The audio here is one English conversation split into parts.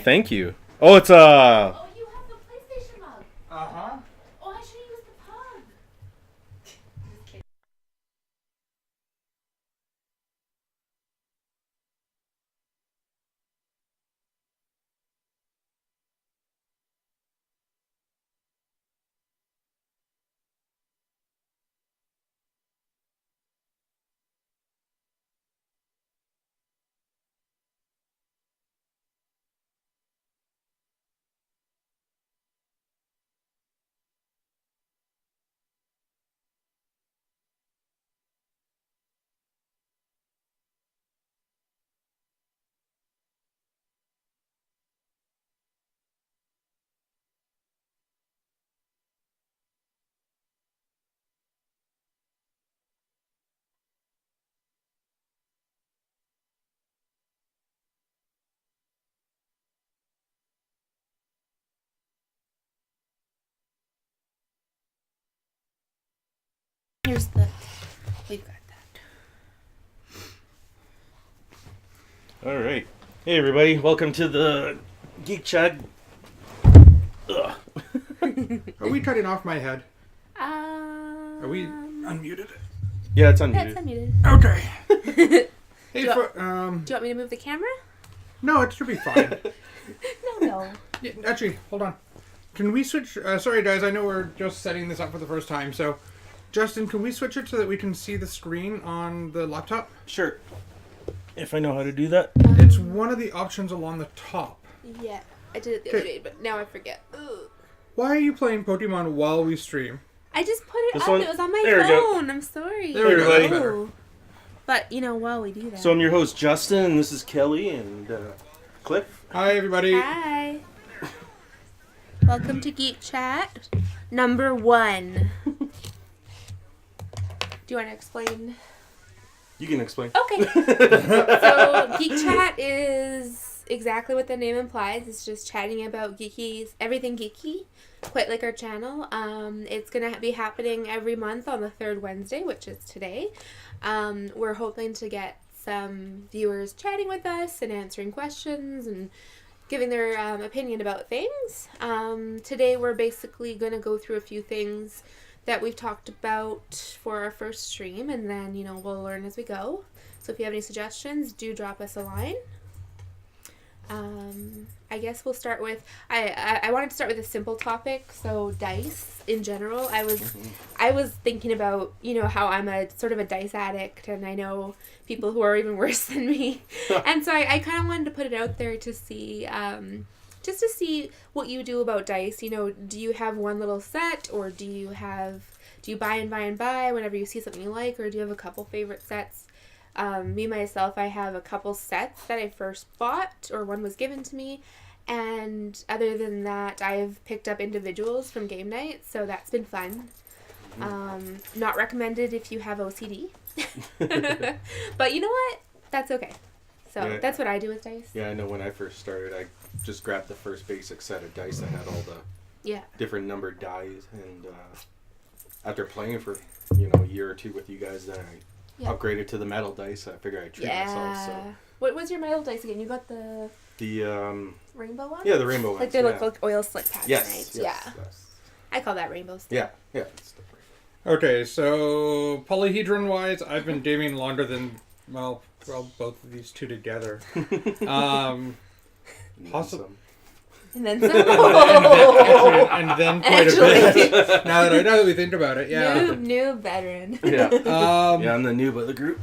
thank you. Oh, it's Oh, you have the PlayStation mug. Uh-huh. Oh, I should have used the pug. Just kidding. Here's the. We've got that. all right. Hey, everybody. Welcome to the Geek Chat. Ugh. Are we turning off my head? Are we unmuted? Yeah, it's Yeah, unmuted. it's unmuted. Okay. Hey, Do you for, Do you want me to move the camera? no, it should be fine. No. Yeah, actually, hold on. Can we switch? Sorry, guys. I know we're just setting this up for the first time. So, Justin, can we switch it so that we can see the screen on the laptop? Sure. If I know how to do that. It's one of the options along the top. Yeah, I did it the other day, but now I forget. Ugh. Why are you playing Pokemon while we stream? I just put it This up. one? It was on my There we go. phone. I'm sorry. There we go. Everybody. That's better. Oh. But, while we do that. So I'm your host, Justin, and this is Kelly and Cliff. Hi, everybody. Hi. Welcome to Geek Chat number 1. Do you want to explain? You can explain. Okay. So, Geek Chat is exactly what the name implies. It's just chatting about everything geeky, quite like our channel. It's going to be happening every month on the third Wednesday, which is today. We're hoping to get some viewers chatting with us and answering questions and giving their opinion about things. Today we're basically going to go through a few things that we've talked about for our first stream, and then, we'll learn as we go. So if you have any suggestions, do drop us a line. I guess we'll start with, I wanted to start with a simple topic, so dice in general. I was thinking about, how I'm a sort of a dice addict, and I know people who are even worse than me. And so I kind of wanted to put it out there to see, just to see what you do about dice. Do you have one little set, or do you buy and buy and buy whenever you see something you like, or do you have a couple favorite sets? Me, myself, I have a couple sets that I first bought, or one was given to me, and other than that, I've picked up individuals from game night, so that's been fun. Not recommended if you have OCD. But you know what? That's okay. So Yeah. That's what I do with dice. Yeah, I know when I first started, I just grabbed the first basic set of dice that had all the different numbered dice, and after playing for, a year or two with you guys, then I upgraded to the metal dice. I figured I'd treat myself. So. What was your metal dice again? You got the rainbow one? Yeah, the rainbow ones. Like they look like oil slick pads, yes, right? yes, Yeah. yes. I call that rainbows. Yeah. It's different. Okay, so polyhedron-wise, I've been gaming longer than, well, both of these two together. Possible. And then some. and then quite a bit. Now that we think about it, yeah. New veteran. Yeah. I'm the noob of the group.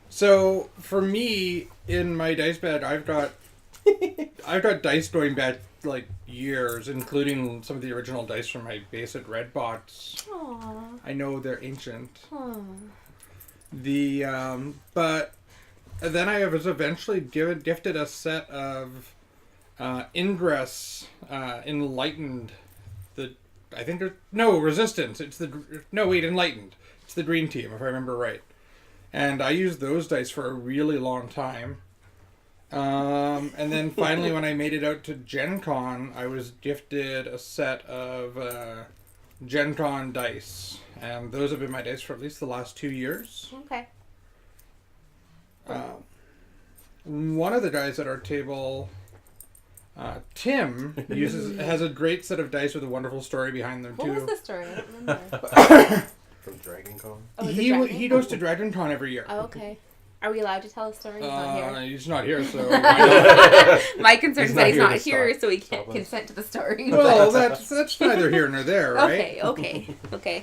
So for me, in my dice bed, I've got dice going back like years, including some of the original dice from my base at Red Box. Aww. I know they're ancient. Aww. But then I was eventually gifted a set of Ingress Enlightened. Resistance. Enlightened. It's the green team, if I remember right. And I used those dice for a really long time. And then finally, when I made it out to Gen Con, I was gifted a set of Gen Con dice. And those have been my dice for at least the last 2 years. Okay. One of the guys at our table Tim has a great set of dice with a wonderful story behind them, too. What was the story? I don't remember. From DragonCon? Oh, He goes to DragonCon every year. Oh, okay. Are we allowed to tell a story? He's not here. He's not here, so... My concern is that he's not here, so we can't Stop consent to the story. Well, that's neither here nor there, right? Okay.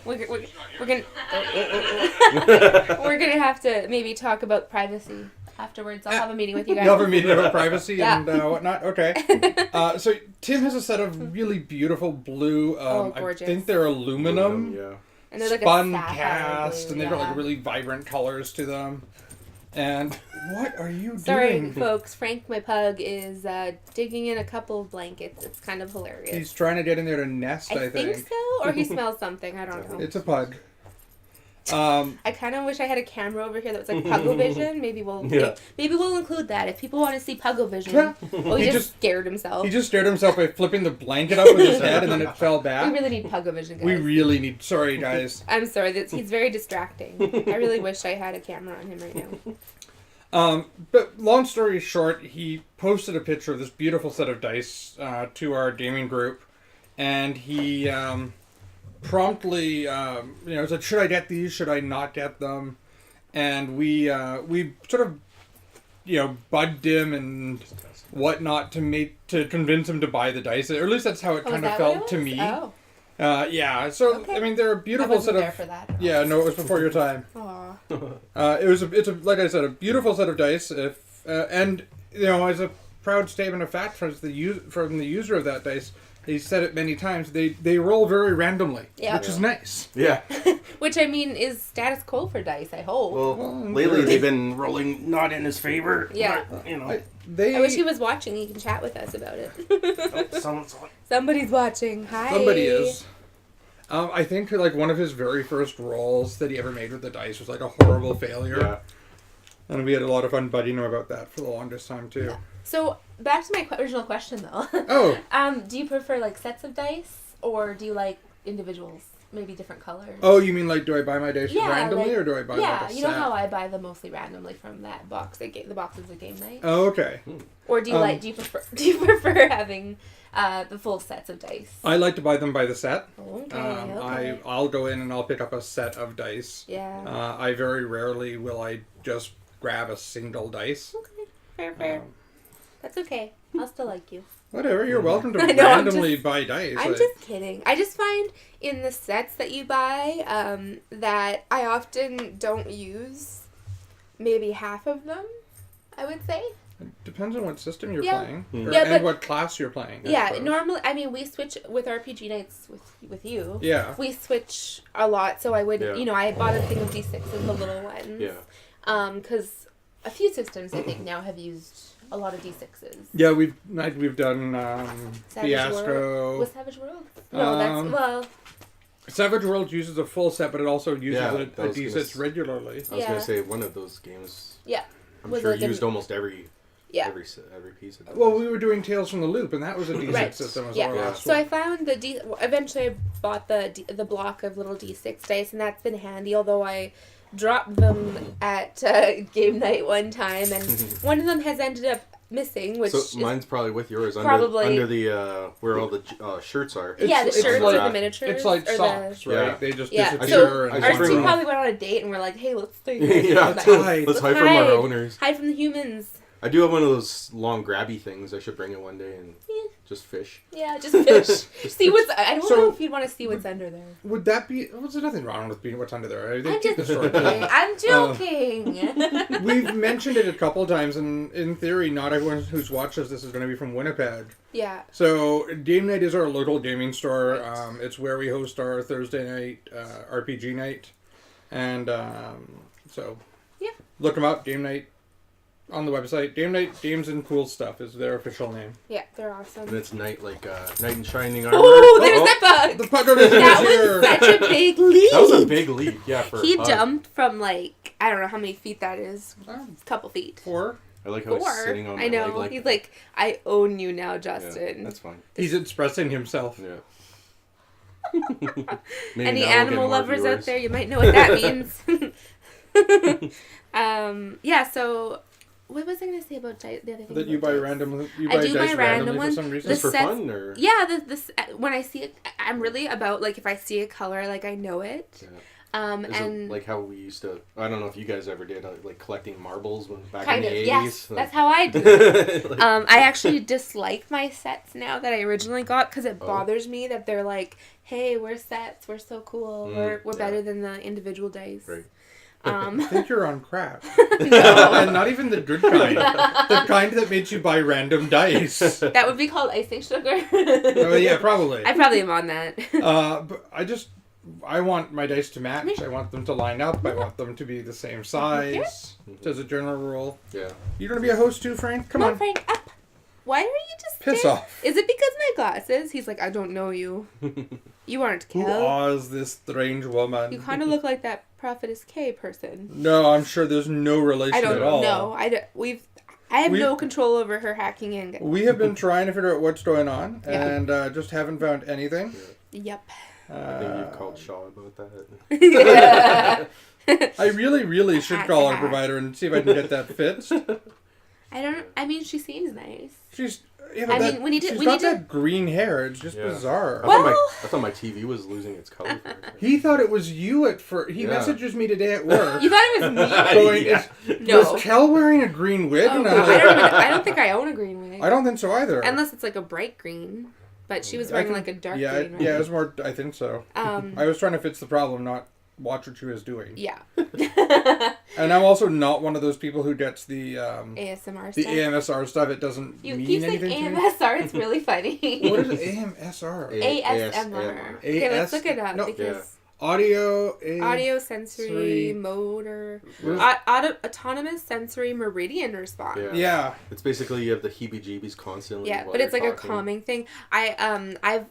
We're gonna we're gonna have to maybe talk about privacy afterwards. I'll have a meeting with you guys. You'll have a meeting about privacy and whatnot? Okay. So Tim has a set of really beautiful blue, gorgeous. I think they're aluminum. Yeah. And they're like spun a sapphire cast, blue, and they've got like really vibrant colors to them. And what are you Sorry, doing? folks. Frank, my pug, is digging in a couple of blankets. It's kind of hilarious. He's trying to get in there to nest, I think. I think so, or he smells something. I don't know. It's a pug. I kind of wish I had a camera over here that was like Puggle-Vision. Maybe we'll include that if people want to see Puggle-Vision. Yeah. Oh, he just scared himself. He just scared himself by flipping the blanket up with his head, and then it fell back. We really need Puggle-Vision, guys. We really need. Sorry, guys. I'm sorry. He's very distracting. I really wish I had a camera on him right now. But long story short, he posted a picture of this beautiful set of dice to our gaming group, and he promptly, said, "Should I get these? Should I not get them?" And we sort of, bugged him and whatnot to convince him to buy the dice. Or at least that's how it kind of felt to me. Oh. Yeah. So Okay. I mean, they're a beautiful set of. There for that. Yeah, no, it was before your time. Aw. It's like I said, a beautiful set of dice. And as a proud statement of fact from the user of that dice, he said it many times. They roll very randomly, which is nice. Yeah. Which I mean is status quo for dice. I hope. Well, lately they've been rolling not in his favor. Yeah. But, I wish he was watching. He can chat with us about it. Somebody's watching. Hi. Somebody is. I think like one of his very first rolls that he ever made with the dice was like a horrible failure. Yeah. And we had a lot of fun bugging him about that for the longest time too. Yeah. So back to my original question though. Oh. Do you prefer like sets of dice or do you like individuals? Maybe different colors. Oh, you mean like do I buy my dice randomly or do I buy like a set? You know how I buy them mostly randomly from that box. The boxes of game night. Oh, okay. Or do you do you prefer having the full sets of dice? I like to buy them by the set. Okay. I'll go in and I'll pick up a set of dice. Yeah. I very rarely will I just grab a single dice. Okay. Fair. That's okay. I'll still like you. Whatever, you're welcome to randomly buy dice. I'm just kidding. I just find in the sets that you buy that I often don't use maybe half of them, I would say. It depends on what system you're playing. Mm-hmm. And what class you're playing. Normally, I mean, we switch with RPG nights with you. Yeah. We switch a lot, so I would, I bought a thing of D6s, the little ones. Yeah. Because a few systems, I think, now have used a lot of D6s. Yeah, we've done Fiasco. Was Savage World? No, Savage World uses a full set, but it also uses a D6 regularly. I was going to say one of those games. Yeah. I'm sure used almost every piece of it. Well, we were doing Tales from the Loop, and that was a D6 system as well. Yeah. So I found eventually I bought the block of little D6 dice, and that's been handy, although I dropped them at game night one time, and one of them has ended up missing, which so mine's probably with yours under the where all the shirts are. The shirts or the miniatures. It's like socks, right? Yeah. They just disappear. So our two probably went on a date and we're like, hey, let's do let's hide from our owners. Hide from the humans. I do have one of those long grabby things. I should bring it one day and just fish. Yeah, just fish. See what's. I don't know if you'd want to see what's under there. Would that be? Well, there's nothing wrong with being what's under there. I'm just joking. I'm joking. We've mentioned it a couple times, and in theory, not everyone who's watched this is going to be from Winnipeg. Yeah. So, Game Night is our local gaming store. Right. It's where we host our Thursday night RPG night, and so look them up. Game Night. On the website, Game Night Games and Cool Stuff is their official name. Yeah, they're awesome. And it's night like knight in shining armor. Oh, there's that bug. The bug is here. That was such a big leap. That was a big leap, yeah. He jumped from like I don't know how many feet that is. A couple feet. 4. I like how he's sitting on. I know. Leg, he's like, I own you now, Justin. Yeah, that's fine. He's expressing himself. Yeah. Any animal lovers out there, you might know what that means. So what was I going to say about the other thing? That you buy dice? random. You I buy do dice buy random randomly ones. for some reason. Just for fun, or yeah, when I see it, I'm really about like if I see a color, like I know it. Yeah. And it like how we used to. I don't know if you guys ever did like collecting marbles when back kind in the of 80s. yes, Like, that's how I do it. like, I actually dislike my sets now that I originally got because it bothers me that they're like, hey, we're sets, we're so cool, we're better than the individual dice. Right. I think you're on crack. No. And not even the good kind. The kind that makes you buy random dice. That would be called icing sugar. Oh, yeah, probably. I probably am on that. But I want my dice to match. I want them to line up. I want them to be the same size. As a general rule. Yeah. You gonna be a host too, Frank? Come on. Frank, up. Why are you just Piss staring? off. Is it because of my glasses? He's like, I don't know you. You aren't Who Kel. is this strange woman? You kind of look like that Prophetess K person. No, I'm sure there's no relation I don't at all. know. I have no control over her hacking in. We have been trying to figure out what's going on, Yeah. and just haven't found anything. Yep. I think you've called Shaw about that. I really should call our provider and see if I can get that fixed. I mean, she seems nice. She's. We need to. She's got that green hair. It's just bizarre. I thought my TV was losing its color. He thought it was you at first. He messages me today at work. You thought it was me? Going, No. Was Kel wearing a green wig? Oh, And God. I don't think I own a green wig. I don't think so either. Unless it's like a bright green. But she was wearing like a dark green. Right? Yeah, it was more. I think so. I was trying to fix the problem, not watch what she was doing. Yeah. And I'm also not one of those people who gets the ASMR the stuff. AMSR stuff. It doesn't You mean keep saying anything to me. AMSR. It's really funny. What is AMSR? ASMR. Okay, let's look it up because audio sensory motor autonomous sensory meridian response. Yeah. It's basically you have the heebie-jeebies constantly. Yeah, but it's like a calming thing. I've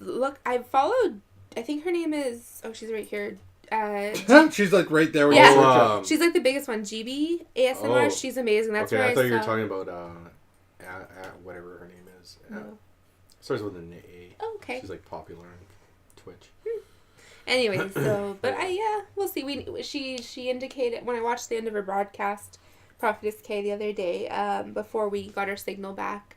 followed. I think her name is. Oh, she's right here. She's like right there. With she's like the biggest one. GB ASMR. She's amazing. That's where I thought you were talking about whatever her name is. No. Starts with an A. Oh, okay. She's like popular on Twitch. Anyway, so we'll see. She indicated when I watched the end of her broadcast, Prophetess K the other day, before we got our signal back,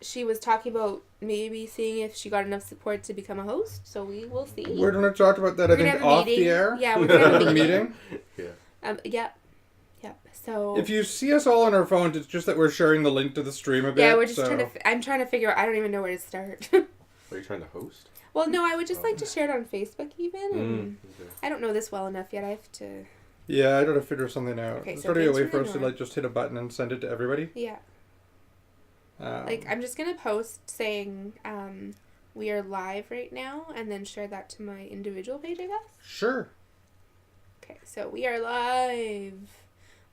she was talking about maybe seeing if she got enough support to become a host. So we will see. We're gonna talk about that. I think off the air. Yeah, we're gonna have a meeting. Yeah. Yep. So if you see us all on our phones, it's just that we're sharing the link to the stream a bit. Yeah, we're just trying to. I'm trying to figure out. I don't even know where to start. Are you trying to host? Well, no, I would just like to share it on Facebook even. I don't know this well enough yet. I have to... Yeah, I gotta figure something out. Okay, Is so there a way for us to like just hit a button and send it to everybody? Yeah. Like, I'm just gonna post saying we are live right now and then share that to my individual page, I guess? Sure. Okay, so we are live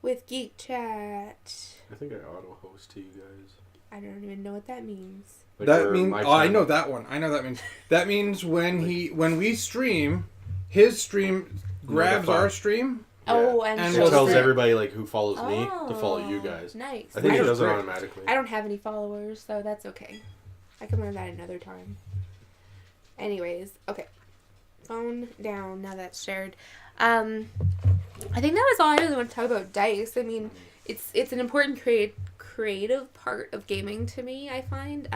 with Geek Chat. I think I auto-host to you guys. I don't even know what that means. Like that means I know that one. I know that means that means when we stream, his stream grabs our stream. Yeah. Oh, and it tells everybody like who follows me to follow you guys. Nice. I think it does it automatically. I don't have any followers, so that's okay. I can learn that another time. Anyways, okay. Phone down. Now that's shared. I think that was all I really want to talk about dice. I mean, it's an important creative part of gaming to me, I find.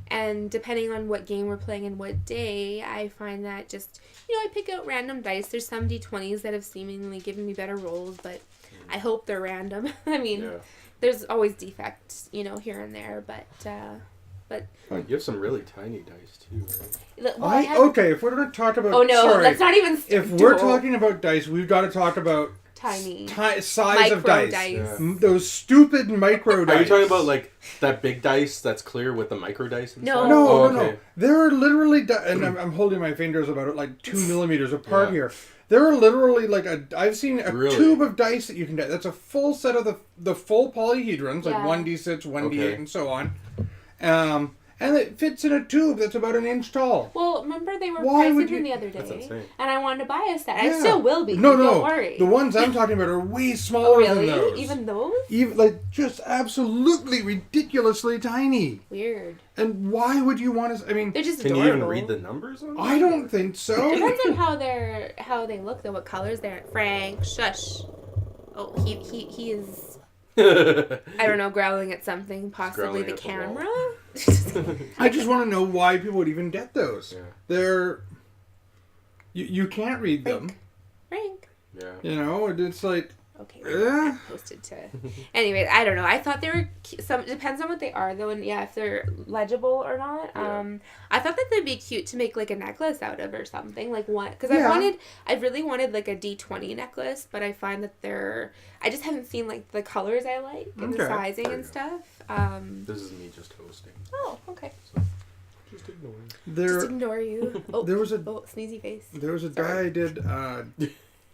And depending on what game we're playing and what day, I find that just, I pick out random dice. There's some D20s that have seemingly given me better rolls, but I hope they're random. I mean, there's always defects, here and there, but you have some really tiny dice too, right? Okay, if we're going to talk about... Oh no, let's not even... If we're talking about dice, we've got to talk about... Tiny. Size of dice. Yeah. Those stupid micro dice. Are you talking about like that big dice that's clear with the micro dice inside? No. There are literally... and I'm holding my fingers about it like 2 millimeters apart here. There are literally like I've seen a tube of dice that you can get. That's a full set of the full polyhedrons, like 1d6, 1d8, and so on. And it fits in a tube that's about 1 inch tall. Well, remember they were pricing them the other day, and I wanted to buy a set. I still will be. No, don't worry. The ones I'm talking about are way smaller than those. Even those? Like just absolutely ridiculously tiny. Weird. And why would you want to? I mean, they're just adorable. Can you even read the numbers on them? I don't think so. Depends on how they look, though. What colors they're. Frank, shush. Oh, he is. I don't know, growling at something, possibly the camera. I just want to know why people would even get those. Yeah. They're you can't read them. Frank. Yeah. You know, it's like. Okay, I posted to. Anyways, I don't know. I thought they were some. Depends on what they are though, and yeah, if they're legible or not. Yeah. I thought that they'd be cute to make like a necklace out of or something, like one. Because I really wanted like a D20 necklace, but I find that I just haven't seen like the colors I like and the sizing and stuff. This is me just hosting. Oh, okay. So, just ignore me. Just ignore you. Oh, there was a sneezy face. There was a guy I did.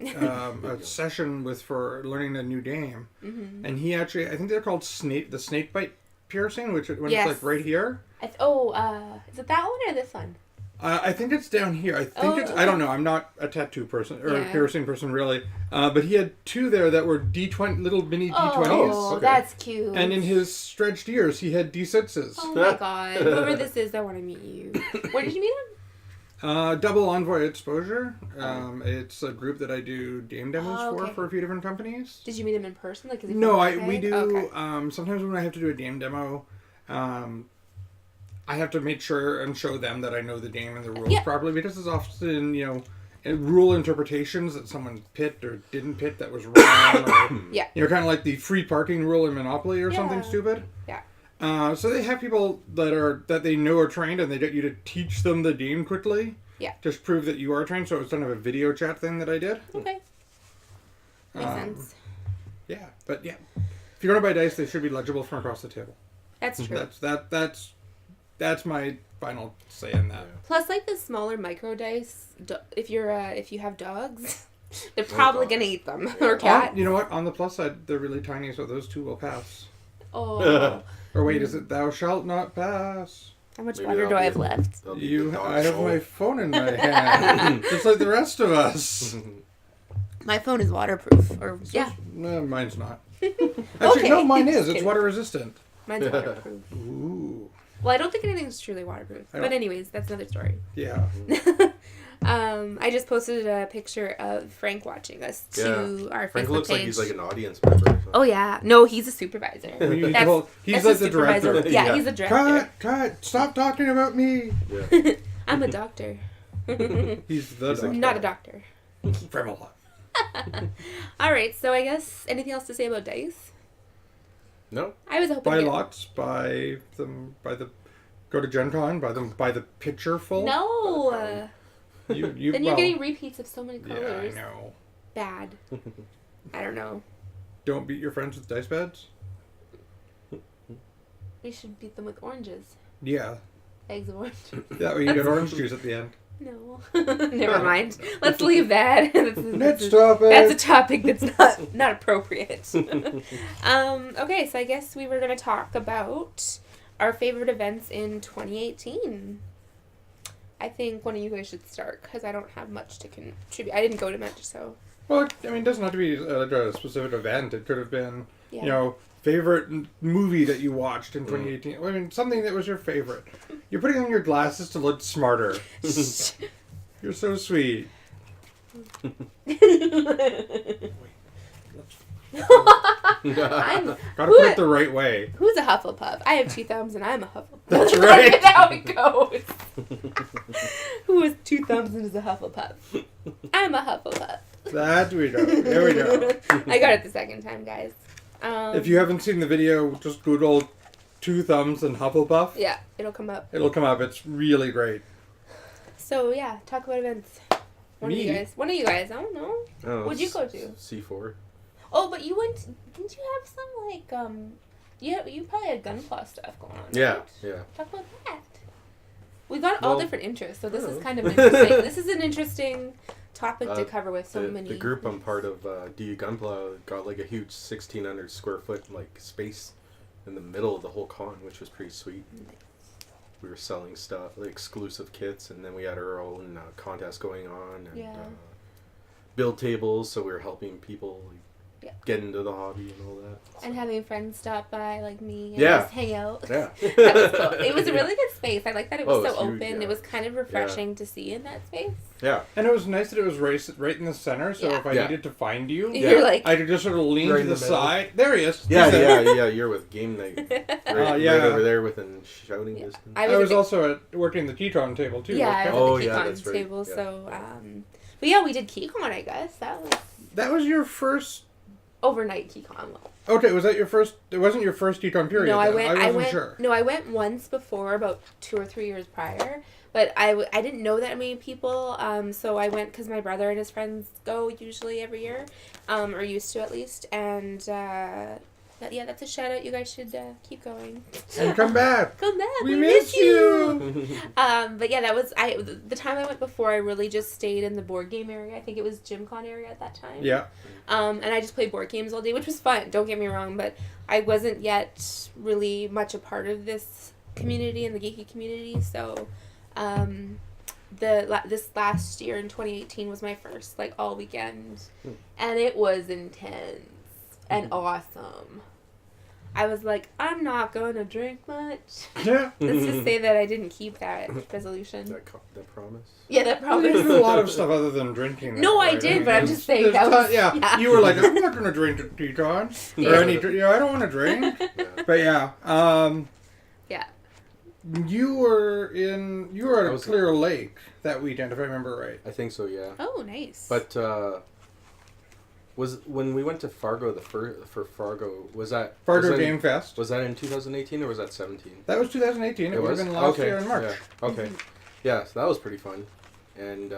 A session with for learning a new game, and he actually, I think they're called the snake bite piercing, which when it's like right here. Is it that one or this one? I think it's down here. I think it's. I don't know. I'm not a tattoo person or a piercing person really. But he had two there that were D20 little mini D20s. Oh, that's cute. And in his stretched ears, he had D6s. Oh my god! Whoever this is, I want to meet you. Where did you meet him? Double Envoy Exposure. It's a group that I do game demos for a few different companies. Did you meet him in person? Like, we do. Okay. Sometimes when I have to do a game demo, I have to make sure and show them that I know the game and the rules properly, because it's often, rule interpretations that someone picked or didn't pick that was wrong. Or, kind of like the free parking rule in Monopoly or something stupid. Yeah. So they have people that they know are trained, and they get you to teach them the game quickly. Yeah. Just prove that you are trained. So it was kind of a video chat thing that I did. Okay. Makes sense. Yeah, but yeah, if you're gonna buy dice, they should be legible from across the table. That's true. That's my final say on that. Plus, like the smaller micro dice, if you have dogs, they're probably gonna eat them or cats. You know what? On the plus side, they're really tiny, so those two will pass. Oh. Or wait, is it thou shalt not pass? How much water do I have left? I have my phone in my hand, just like the rest of us. My phone is waterproof, No, mine's not. Actually, no, mine is. It's water resistant. Mine's waterproof. Ooh. Well, I don't think anything's truly waterproof. But anyways, that's another story. Yeah. I just posted a picture of Frank watching us to our Facebook Frank looks page. like he's like an audience member. Oh yeah, no, he's a supervisor. He's like the director. Yeah, he's a director. Cut! Stop talking about me. Yeah. I'm a doctor. He's the doctor. Not a doctor. From a lot. All right, so I guess anything else to say about dice? No. I was hoping. Buy lots. Buy them. Go to Gen Con. Buy them. Buy the picture full. No. You're getting repeats of so many colors. Yeah, I know. Bad. I don't know. Don't beat your friends with dice pads. We should beat them with oranges. Yeah. Eggs of orange. That way you get orange juice at the end. No. Never mind. Let's leave that. Next topic. That's a topic that's not appropriate. Okay, so I guess we were going to talk about our favorite events in 2018. I think one of you guys should start, because I don't have much to contribute. I didn't go to much, so... Well, I mean, it doesn't have to be a specific event. It could have been, favorite movie that you watched in 2018. I mean, something that was your favorite. You're putting on your glasses to look smarter. You're so sweet. Gotta put it the right way. Who's a Hufflepuff? I have 2 thumbs and I'm a Hufflepuff. That's right. That's how it goes. Who has 2 thumbs and is a Hufflepuff? I'm a Hufflepuff. That we know. There we go. I got it the second time, guys. If you haven't seen the video, just Google 2 thumbs and Hufflepuff. Yeah, it'll come up. It's really great. So yeah, talk about events. One of you guys. I don't know. Oh, What'd you go to? C4. Oh, but you went. Didn't you have some like you probably had Gunpla stuff going on. Yeah, right? yeah. Talk about that. We got all different interests, so this is kind of interesting. This is an interesting topic to cover with so many. The group I'm part of, DU Gunpla, got like a huge 1,600 square foot like space in the middle of the whole con, which was pretty sweet. Nice. We were selling stuff, like exclusive kits, and then we had our own contest going on, and build tables, so we were helping people get into the hobby and all that. So. And having friends stop by like me and Yeah. just hang out. Yeah. That was cool. It was a really good space. I like that it was so huge, open. yeah. It was kind of refreshing to see in that space. Yeah. And it was nice that it was right in the center, so if I needed to find you, You're like... I could just sort of lean right to the side. There he is. Yeah, you're with game night. Right over there within shouting distance. I was also working the Keytron table, too. Yeah, I was at the Keycon that's right. table, so... but yeah, we did Keycon, I guess. That was your first... Overnight Keycon. Okay, was that your first... It wasn't your first Keycon period. No, I wasn't went sure. No, I went once before, about 2 or 3 years prior. But I didn't know that many people, so I went because my brother and his friends go usually every year, or used to at least. And that's a shout out. You guys should keep going. And come back. Come back. We miss you. But yeah, that was the time I went before. I really just stayed in the board game area. I think it was GymCon area at that time. Yeah. And I just played board games all day, which was fun. Don't get me wrong, but I wasn't yet really much a part of this community and the geeky community. So, this last year in 2018 was my first like all weekend, and it was intense and awesome. I was like, I'm not going to drink much. Yeah. Let's just say that I didn't keep that resolution. That promise? Yeah, that promise. You did a lot of stuff other than drinking. No, I did, but I'm just saying that was... Yeah, you were like, I'm not going to drink at Keycon. Or any... I don't want to drink. But yeah. Yeah. You were at Clear Lake that weekend, if I remember right. I think so, yeah. Oh, nice. But, was when we went to Fargo for Fargo, was that Fargo Game Fest? Was that in 2018 or was that 17? That was 2018. It would have been last year in March. Yeah. Okay. Yeah, so that was pretty fun. And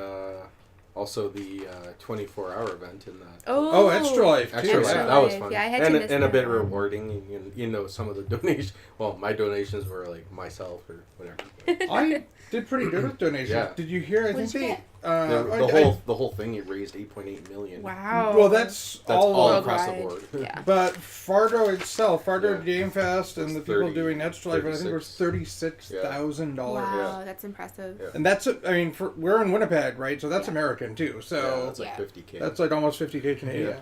also the 24-hour event in that. Oh, Extra Life too. Extra Life, that was fun. Yeah, I had to miss and a bit that. rewarding. And, you know, some of the donations. Well, my donations were like myself or whatever. I did pretty good with donations. Yeah. Did you hear? What'd you get? The whole thing, it raised $8.8 million. Wow. Well, that's all over. across the board. Yeah. But Fargo itself, Game Fest, and the people doing Extra Life, I think it was $36,000. Wow, that's impressive. Yeah. And that's, I mean, we're in Winnipeg, right? So that's American too. So that's like $50K. That's like almost $50K Canadian.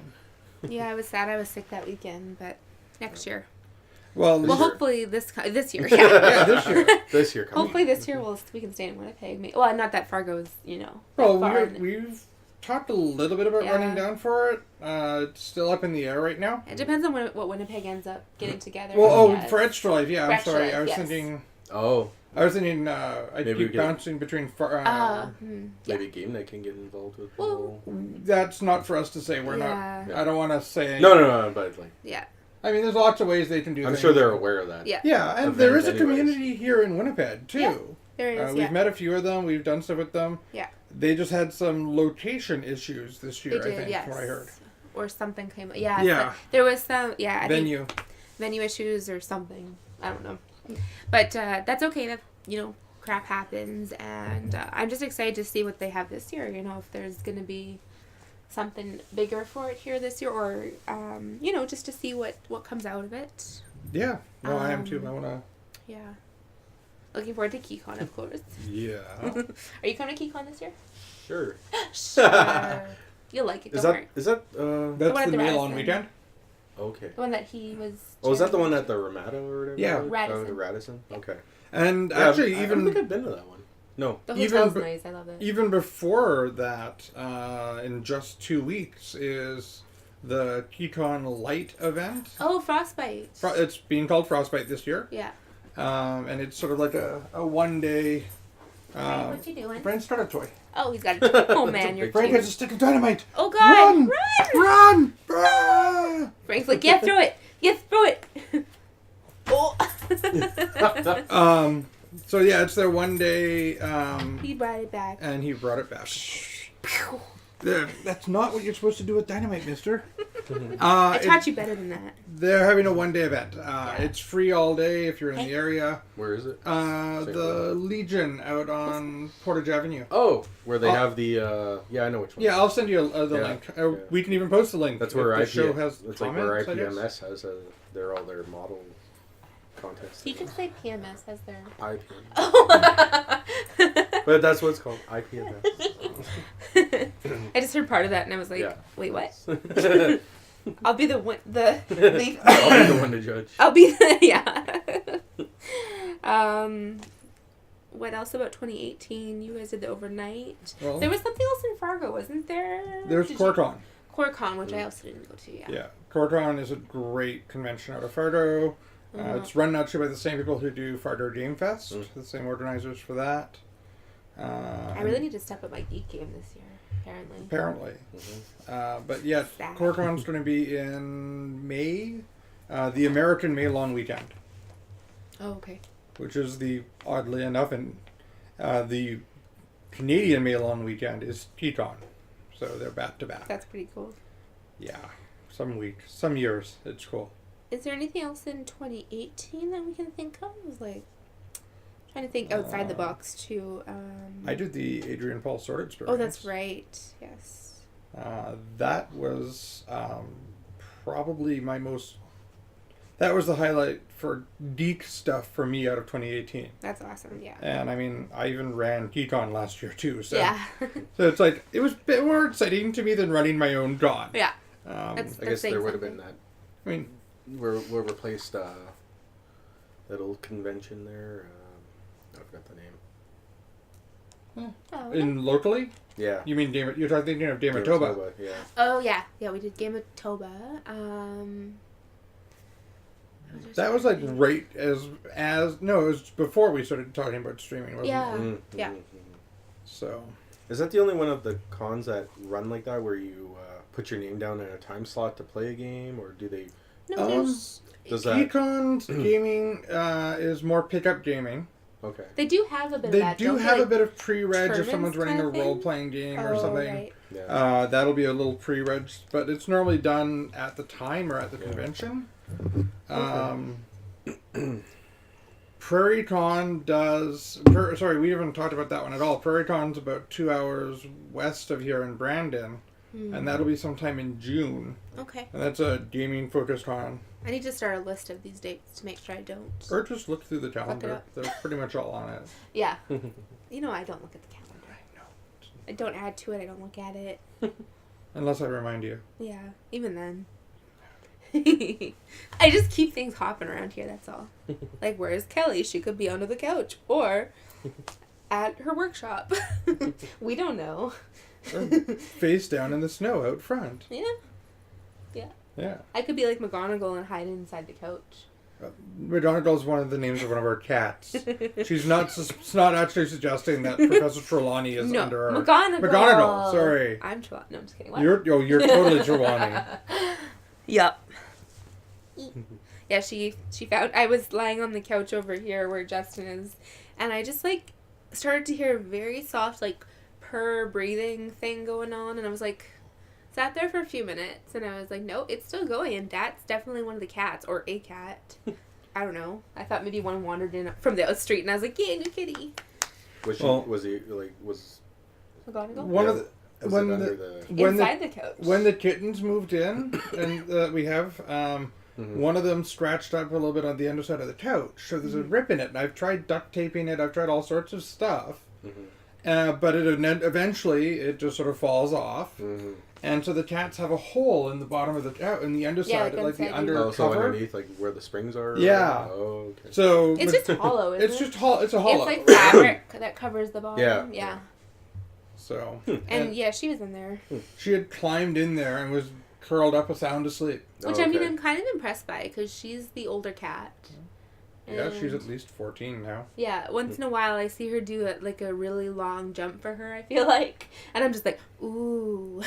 Yeah, I was sad I was sick that weekend, but next year. Well, hopefully this year. Yeah, Yeah, this year. This year coming. Hopefully this year we can stay in Winnipeg. Well, not that Fargo's, Well, far. we've talked a little bit about running down for it. It's still up in the air right now. It depends on what Winnipeg ends up getting together. Well, for Extra Life, yeah. For I'm Extra sorry. Life, I was yes. thinking. Oh. I was thinking. I keep bouncing between. Maybe Game Night can get involved with. That's not for us to say. We're not. I don't want to say. No. But like. Yeah. I mean, there's lots of ways they can do. I'm sure they're aware of that. Yeah. Yeah, and there is a community here in Winnipeg too. Yeah, there is. We've met a few of them. We've done stuff with them. Yeah. They just had some location issues this year. They did, I think, yes. from what I heard. Or something came up. Yeah. Yeah. There was some. Yeah. I venue issues or something. I don't know. But that's okay. That crap happens, and I'm just excited to see what they have this year. If there's gonna be something bigger for it here this year, or just to see what comes out of it. Yeah. No, I am too. I wanna. Yeah. Looking forward to KeyCon, of course. Yeah. Are you coming to KeyCon this year? Sure. Sure. You'll like it. Is Don't that that's the meal on weekend? Okay. The one that he was. Oh, is that the one at the Ramada or whatever? Yeah. Radisson. Radisson. Okay. And actually, I don't think I've been to that one. No. The hotel's nice. I love it. Even before that, in just 2 weeks, is the KeyCon Light event. Oh, Frostbite. It's being called Frostbite this year. Yeah. And it's sort of like a 1 day. Frank, what you doing? Frank's got a toy. Oh, he's got a Oh, man, you're Frank cute. has a stick of dynamite. Oh, God. Run! Ah! Frank's like, yeah, throw it. Yeah, throw it. Oh. So, yeah, it's their 1 day. He brought it back. And he brought it back. That's not what you're supposed to do with dynamite, mister. I taught you better than that. They're having a 1 day event. It's free all day if you're in the area. Where is it? The Legion out on Portage Avenue. Oh, where they have the, I know which one. Yeah, I'll send you the link. We can even post the link. That's where the show has it's comments, like where IPMS has all their model contests. You could say PMS has their... IPMS. Oh. But that's what it's called, IPMS. I just heard part of that and I was like, wait, what? I'll be the one. I'll be the one to judge. I'll be the What else about 2018? You guys did the overnight. Well, there was something else in Fargo, wasn't there? There's QuarkCon. QuarkCon, which I also didn't go to. Yeah, QuarkCon is a great convention out of Fargo. It's run actually by the same people who do Fargo Game Fest, the same organizers for that. I really need to step up my geek game this year, apparently. But yeah, QuarkCon's going to be in May, the American May long weekend. Oh, okay. Which is oddly enough, and the Canadian May long weekend is TCon. So they're back to back. That's pretty cool. Yeah. Some weeks, some years, it's cool. Is there anything else in 2018 that we can think of? Like, trying to think outside the box too. I did the Adrian Paul sword experience. Oh, that's right. Yes. That was probably my most. That was the highlight for geek stuff for me out of 2018. That's awesome. Yeah. And I mean, I even ran GeekCon last year too. So yeah. So it's like it was a bit more exciting to me than running my own con. Yeah. I guess there would have been that. I mean, we're replaced that old convention there. I forgot the name. In locally? Yeah. You mean you're thinking of Damatoba? Yeah. Oh yeah, we did Gamatoba. That was like right as no, it was before we started talking about streaming, wasn't it? Yeah. So. Is that the only one of the cons that run like that, where you put your name down in a time slot to play a game, or do they? No, does that? GeekCon's gaming is more pickup gaming. Okay. They do have a bit of that. They do have a bit of pre-reg if someone's running a role-playing game or something. Right. Yeah. That'll be a little pre-reg, but it's normally done at the time or at the convention. PrairieCon does... sorry, we haven't talked about that one at all. PrairieCon's about 2 hours west of here in Brandon, and that'll be sometime in June. Okay. And that's a gaming-focused con. I need to start a list of these dates to make sure I don't... Or just look through the calendar. They're pretty much all on it. Yeah. You know I don't look at the calendar. I know. I don't add to it. I don't look at it. Unless I remind you. Yeah. Even then. I just keep things hopping around here, that's all. Like, where's Kelly? She could be under the couch. Or at her workshop. We don't know. Face down in the snow out front. Yeah. Yeah. Yeah. I could be like McGonagall and hide inside the couch. McGonagall's one of the names of one of our cats. She's not actually suggesting that Professor Trelawney is under our... McGonagall, sorry. I'm Trelawney. No, I'm just kidding. What? You're totally Trelawney. Yup. Yeah, she found... I was lying on the couch over here where Justin is, and I just, like, started to hear a very soft, like, purr breathing thing going on, and I was like... Sat there for a few minutes, and I was like, no, it's still going, and that's definitely one of the cats, or a cat. I don't know. I thought maybe one wandered in from the street, and I was like, yay, new kitty. Was McGonagall? Inside the couch. When the kittens moved in, and we have, one of them scratched up a little bit on the underside of the couch, so there's a rip in it, and I've tried duct taping it, I've tried all sorts of stuff, but eventually it just sort of falls off. And so the cats have a hole in the bottom of in the underside, like the under cover. So underneath, like where the springs are? Yeah. Oh, okay. So it's just hollow, isn't it? It's a hollow. It's like fabric that covers the bottom. Yeah. So. And yeah, she was in there. She had climbed in there and was curled up, sound asleep. Which, I mean, I'm kind of impressed by, because she's the older cat. Yeah, she's at least 14 now. Yeah, once in a while I see her do it, like a really long jump for her, I feel like. And I'm just like, ooh.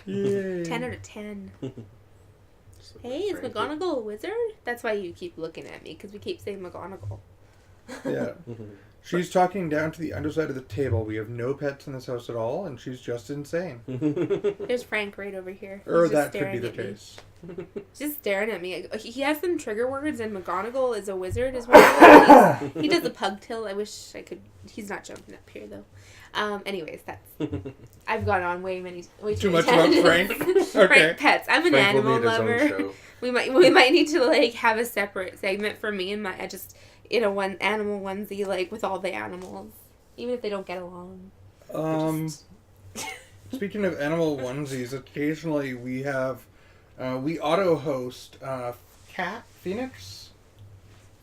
Yay. 10 out of 10. Hey, is McGonagall a wizard? That's why you keep looking at me, because we keep saying McGonagall. Yeah. She's talking down to the underside of the table. We have no pets in this house at all, and she's just insane. There's Frank right over here. Or that could be the case. Just staring at me. He has some trigger words, and McGonagall is a wizard as well. He does a pug tail. I wish I could. He's not jumping up here, though. Anyways, that's... I've gone on way too much about Frank. Okay. Frank pets. I'm an Frank animal lover. We might need to, like, have a separate segment for me and I just... in a one animal onesie, like, with all the animals, even if they don't get along. Speaking of animal onesies, occasionally we have we auto-host Cat Phoenix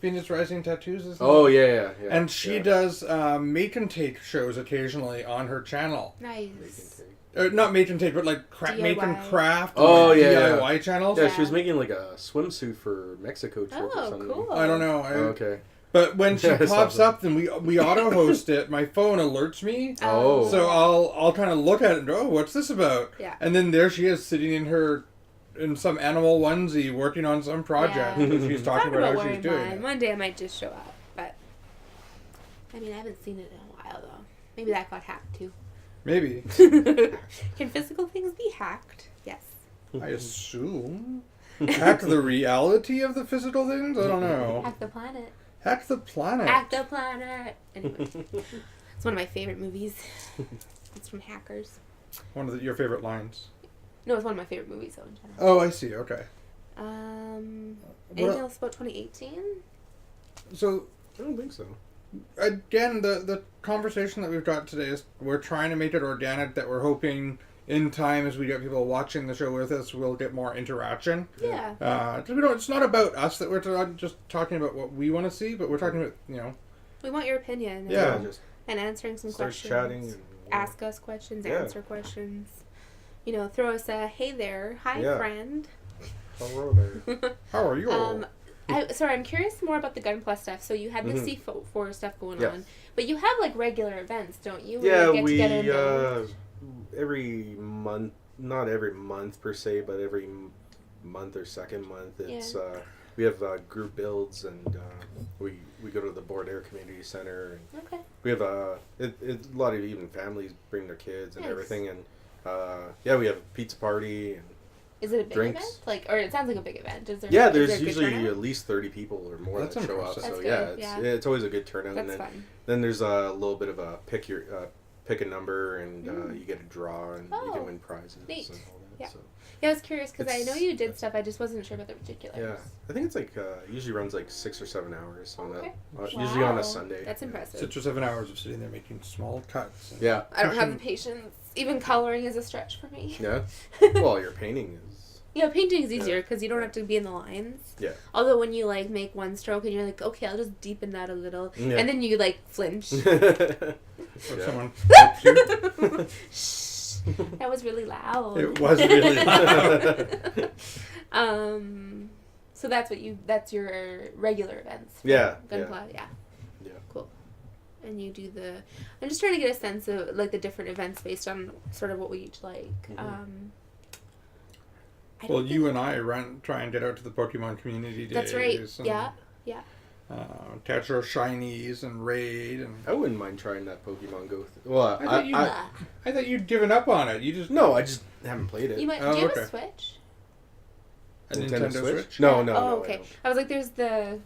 Rising Tattoos, isn't it? Yeah. And she does make and take shows occasionally on her channel. Nice. Not make and take, but like make and craft. DIY channels. Yeah, she was making like a swimsuit for Mexico trip or something. Cool. I don't know. Okay. But when she pops up, then we auto host it. My phone alerts me. Oh. So I'll kind of look at it and go, oh, what's this about? Yeah. And then there she is sitting in some animal onesie working on some project. Yeah. She's talking about how she's doing it. One day I might just show up, but I mean I haven't seen it in a while though. Maybe that got hacked too. Maybe. Can physical things be hacked? Yes. I assume. Hack the reality of the physical things? I don't know. Hack the planet. Hack the planet. Hack the planet. Anyway, it's one of my favorite movies. It's from Hackers. One of your favorite lines. No, it's one of my favorite movies though in general. Oh, I see. Okay. Anything else about 2018? So I don't think so. Again, the conversation that we've got today is we're trying to make it organic, that we're hoping in time as we get people watching the show with us, we'll get more interaction. Yeah. It's not about us that we're just talking about what we want to see, but we're talking about, We want your opinion. Yeah. And answering some questions. Chatting. And, Ask us questions, answer questions. Throw us a, hey there, hi friend. Hello there. How are you? I'm curious more about the Gun Plus stuff. So you had the C4 stuff going on, but you have like regular events, don't you? Where you get together every month, not every month per se, but every month or second month, it's we have group builds, and we go to the Board Air Community Center. And we have a lot of even families bring their kids and everything, and we have a pizza party and. Is it a big event? Or it sounds like a big event. Is there? There's usually at least 30 people or more that show up. So it's always a good turnout. That's and fun. Then there's a little bit of a pick a number, and you get a draw, and you can win prizes. Neat. And all that. I was curious because I know you did stuff. I just wasn't sure about the particulars. Yeah, I think it's usually runs 6 or 7 hours on that. Usually on a Sunday. That's impressive. 6 or 7 hours of sitting there making small cuts. Yeah. I don't have the patience. Even coloring is a stretch for me. Yeah. Well, your painting is. Yeah, painting is easier because you don't have to be in the lines. Yeah. Although when you make one stroke and you're like, okay, I'll just deepen that a little, and then you flinch. Someone. Shh, that was really loud. It was really loud. So that's your regular events. Gunpla, yeah. Cool. And you do I'm just trying to get a sense of the different events based on sort of what we each like. Well, you and I try and get out to the Pokemon community days. That's right. Yeah. Catch our shinies and raid. And I wouldn't mind trying that Pokemon Go. Well, I thought you'd given up on it. No, I just haven't played it. Do you have a Switch? A Nintendo Switch? No. Oh, okay. I was like, there's the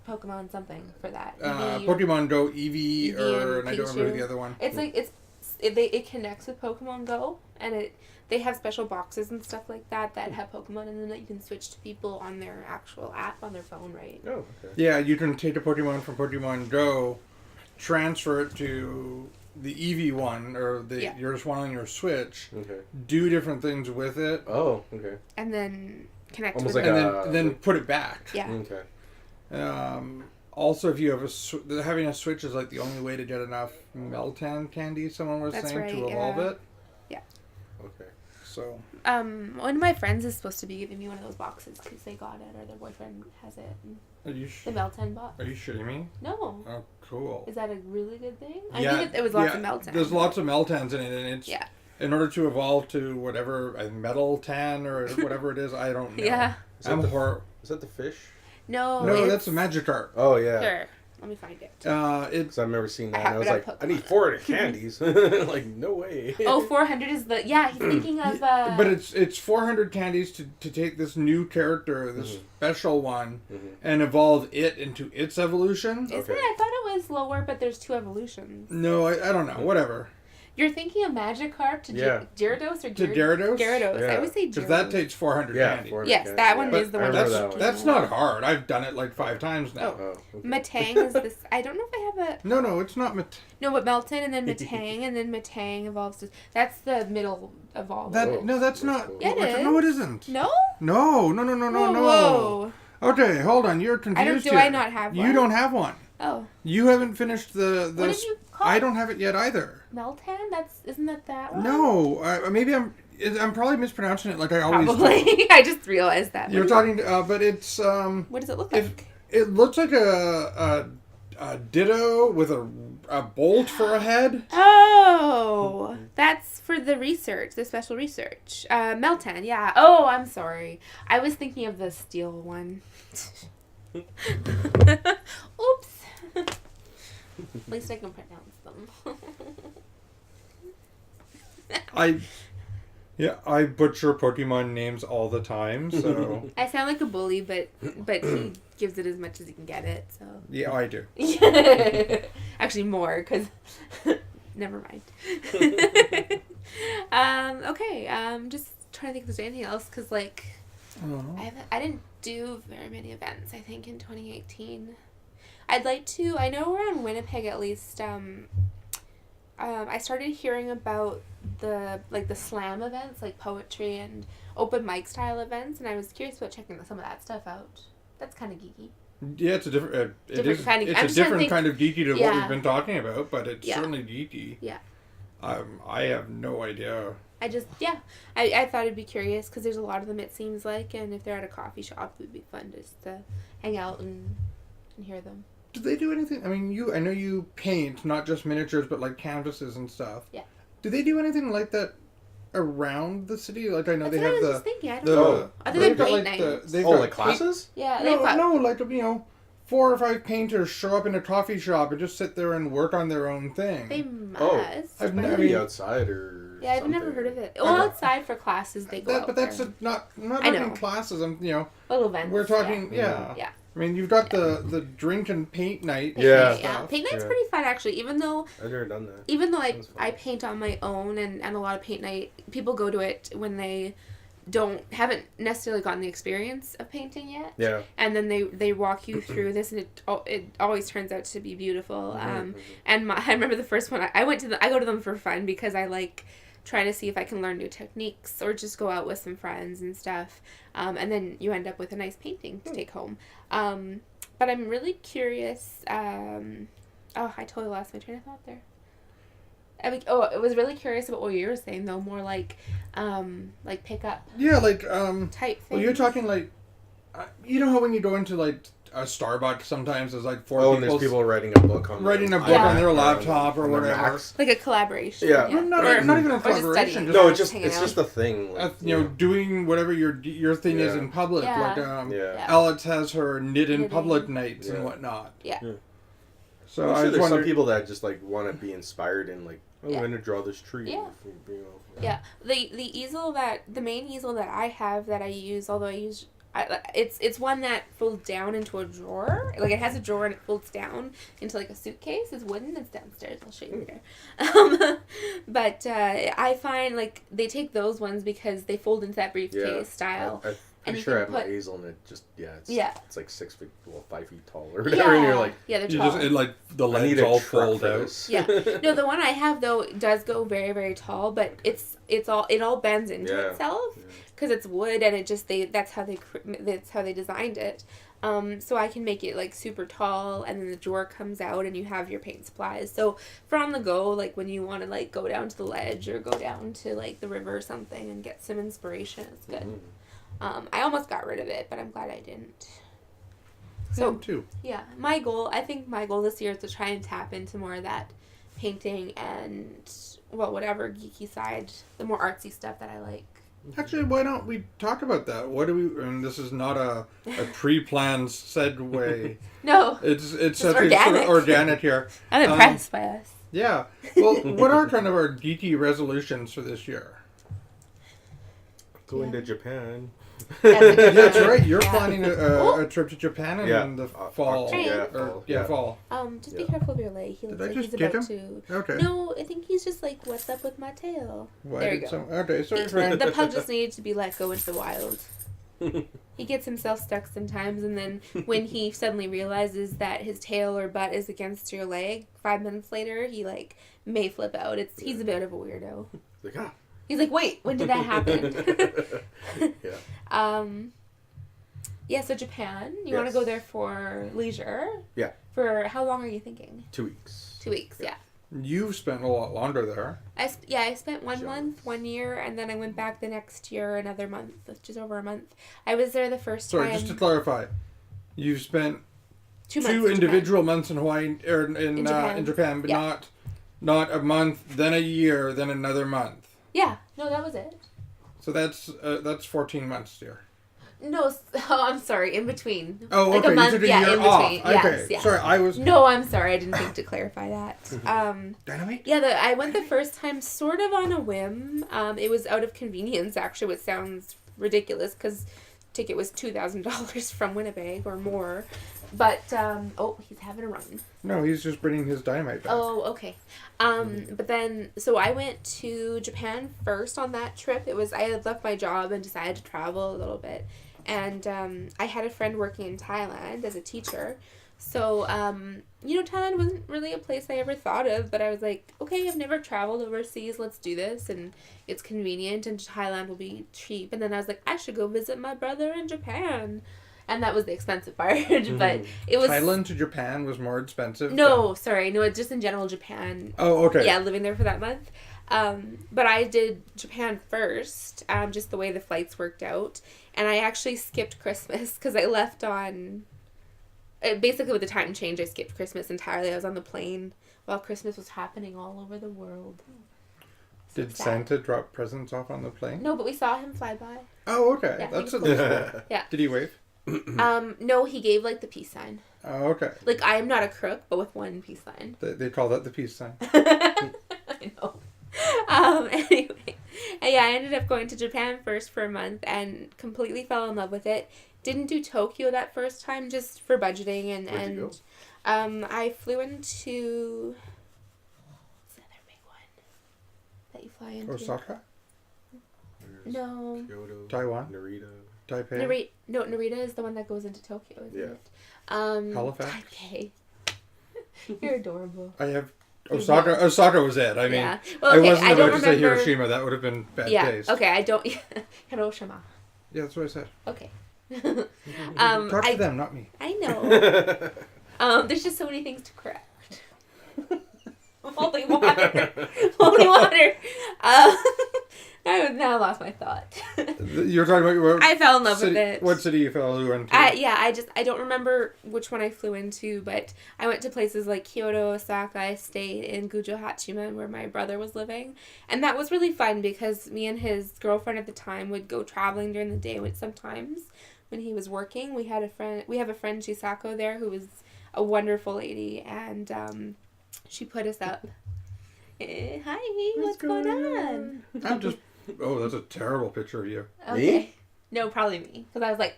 Pokemon something for that. Pokemon Go Eevee and I don't remember the other one. It's it connects with Pokemon Go, and they have special boxes and stuff like that have Pokemon in them that you can switch to people on their actual app on their phone, right? Oh, okay. Yeah, you can take a Pokemon from Pokemon Go, transfer it to the Eevee one, or yours one on your Switch, do different things with it. Oh, okay. And then connect almost with like it. And then put it back. Yeah. Okay. Also, if you have having a Switch is the only way to get enough Meltan candy, someone was saying, to evolve it. Yeah. Okay. So. One of my friends is supposed to be giving me one of those boxes because they got it or their boyfriend has it. Are you the Meltan box. Are you shitting me? No. Oh, cool. Is that a really good thing? I knew that there was lots of Meltans. There's lots of Meltans in it, and it's in order to evolve to whatever Metal Tan or whatever it is. I don't know. Yeah. Is that the fish? No, that's a Magikarp. Oh, yeah. Sure. Let me find it. Because I've never seen that. And I was like, I need 400 candies. No way. Oh, 400 is the... Yeah, he's thinking of... But it's 400 candies to take this new character, this special one, and evolve it into its evolution. Isn't it? I thought it was lower, but there's 2 evolutions. No, I don't know. Whatever. You're thinking of Magikarp to Gyarados or to Gyarados? Gyarados. Yeah. I always say Gyarados. Because that takes 400 candy. 400 Yes, candy, that one But is the I one. remember that's that one. That's not hard. I've done it like 5 times now. Oh, okay. Matang is this. I don't know if I have a. No, it's not No, but Melton and then Matang and then Matang evolves to. That's the middle evolve. No, that's not. cool. Yeah, it is. No, it isn't. No? No. Whoa. Okay, hold on. You're confused Do here. I not have one? You don't have one. Oh. You haven't finished the. What did you call I it? don't have it yet either. Meltan? Isn't that one? No, maybe I'm probably mispronouncing it like I always do. Probably. I just realized that. You're talking, but it's What does it look like? it looks like a Ditto with a bolt for a head. Oh, that's for the research, the special research. Meltan, yeah. Oh, I'm sorry. I was thinking of the steel one. Oops. At least I can pronounce them. I butcher Pokemon names all the time, so I sound like a bully, but he gives it as much as he can get it. So yeah, I do. actually more, because never mind. Okay. Just trying to think if there's anything else, because like I didn't do very many events. I think in 2018. I'd like to. I know around Winnipeg at least. I started hearing about the slam events, like poetry and open mic style events, and I was curious about checking some of that stuff out. That's kind of geeky. Yeah, it's a different. Different kind of- I'm It's just a trying to different kind of geeky to what Yeah. we've been talking about, but it's Yeah. certainly geeky. Yeah. I have no idea. I thought I'd be curious because there's a lot of them, it seems like, and if they're at a coffee shop, it would be fun just to hang out and hear them. Do they do anything? I mean, I know you paint not just miniatures, but like canvases and stuff. Yeah. Do they do anything like that around the city? Like I know That's they what I have was the just thinking. I don't the know. Other they've than got, paint like, nights. they've Oh, got like classes? Yeah, they've got... No, like 4 or 5 painters show up in a coffee shop and just sit there and work on their own thing. They must. I've but- never- Maybe outside or Yeah, I've never something. heard of it. Well, outside for classes, they go out But that's there. not I know. talking classes. Little events. We're talking, Yeah. I mean, you've got the drink and paint night. Yeah. Yeah. Paint night's Yeah. pretty fun, actually. Even though I've never done that. I paint on my own, and a lot of paint night, people go to it when they haven't necessarily gotten the experience of painting yet. Yeah. And then they walk you through this, and it always turns out to be beautiful. And I remember the first one, I go to them for fun because I like trying to see if I can learn new techniques or just go out with some friends and stuff. And then you end up with a nice painting to take home. But I'm really curious. I totally lost my train of thought there. I was really curious about what you were saying though, more like pickup. Yeah, like type thing. Well, you're talking like, you know how when you go into like a Starbucks, sometimes there's like 4 Oh, people. and there's people writing a book on their laptop or on their whatever. Macs. Like a collaboration. Yeah. Well, not even a collaboration. Just No, studying. it's just hanging out. a thing. Like, Doing whatever your thing is Yeah. in public. Yeah. Like Yeah. Alex has her knit in Knitting. public nights and Yeah. whatnot. Yeah. So I'm I sure was there's some wondering. people that just like want to be inspired in like, oh, Yeah. I'm gonna draw this tree. Yeah. You know. Yeah, the main easel that I have that I use, although it's one that folds down into a drawer. Like it has a drawer and it folds down into like a suitcase. It's wooden. It's downstairs. I'll show you here. But I find like they take those ones because they fold into that briefcase style. I'm And pretty you sure I can have put- my easel and it just it's like 5 feet tall or whatever, and you're like, they're You tall. just like the I need legs a all truck fold for out. this. Yeah. No, the one I have though does go very, very tall, but it all bends into itself because it's wood and that's how they designed it. So I can make it like super tall, and then the drawer comes out and you have your paint supplies. So for on the go, like when you want to like go down to the ledge or go down to like the river or something and get some inspiration, it's good. Mhm. I almost got rid of it, but I'm glad I didn't. So too. Yeah, I think my goal this year is to try and tap into more of that painting and, well, whatever geeky side, the more artsy stuff that I like. Actually, why don't we talk about that? What do we? And this is not a pre-planned segue. No, It's Just something sort organic. of organic here. I'm impressed by us. Yeah. Well, what are kind of our geeky resolutions for this year? Going to Japan. That's right. You're planning a trip to Japan in the fall. Fall. Just be careful of your leg. He looks like he's about to. Okay. No, I think he's just like, what's up with my tail? There you go. Okay, sorry for the pug just needed to be let go into the wild. He gets himself stuck sometimes, and then when he suddenly realizes that his tail or butt is against your leg, 5 minutes later, he like may flip out. He's a bit of a weirdo. He's like, wait, when did that happen? So Japan, you want to go there for leisure? Yeah. For how long are you thinking? 2 weeks. 2 weeks, yeah. You've spent a lot longer there. I spent 1 month, 1 year, and then I went back the next year, another month, just over a month. I was there the first time. Sorry, just to clarify, you've spent 2 months two individual months in Hawaii or in Japan, but not a month, then a year, then another month. Yeah, no, that was it. So that's 14 months, dear. No, I'm sorry, in between. Oh, like okay. A month, you took a year off. Yes, okay, yeah. Sorry, I was. No, I'm sorry, I didn't think to clarify that. Dynamite. Yeah, I went the first time sort of on a whim. It was out of convenience, actually, which sounds ridiculous because ticket was $2,000 from Winnipeg or more. But he's having a run. No, he's just bringing his dynamite back. Oh, okay. But then, so I went to Japan first on that trip. I had left my job and decided to travel a little bit. And I had a friend working in Thailand as a teacher. So, Thailand wasn't really a place I ever thought of, but I was like, okay, I've never traveled overseas, let's do this, and it's convenient, and Thailand will be cheap. And then I was like, I should go visit my brother in Japan. And that was the expensive part, but it was... Thailand to Japan was more expensive? No, just in general Japan. Oh, okay. Yeah, living there for that month. But I did Japan first, just the way the flights worked out. And I actually skipped Christmas because I left on... basically, with the time change, I skipped Christmas entirely. I was on the plane while Christmas was happening all over the world. Did Santa drop presents off on the plane? No, but we saw him fly by. Oh, okay. Yeah, That's cool. Yeah. Did he wave? No, he gave like the peace sign. Oh, okay. Like, I am not a crook, but with one peace sign. They call that the peace sign. I know. Anyway, I ended up going to Japan first for a month and completely fell in love with it. Didn't do Tokyo that first time just for budgeting Where'd you go? I flew into what's the other big one that you fly into? Osaka? No. Kyoto, Taiwan? Narita. Taipei? Narita is the one that goes into Tokyo, isn't it? Halifax? Taipei. You're adorable. I have Osaka. Osaka was it. I mean, well, I wasn't I don't about to say remember... Hiroshima. That would have been bad taste. Okay, I don't... Hiroshima. Yeah, that's what I said. Okay. Talk to them, not me. I know. There's just so many things to correct. Holy water. Holy water. I now lost my thought. You're talking about... I fell in love with it. What city you fell into? I don't remember which one I flew into, but I went to places like Kyoto, Osaka. I stayed in Gujo Hachiman where my brother was living. And that was really fun because me and his girlfriend at the time would go traveling during the day sometimes when he was working. We have a friend, Chisako, there who was a wonderful lady, and she put us up. Hi, what's going on? I'm just... Oh, that's a terrible picture of you. Okay. Me? No, probably me. Because I was like...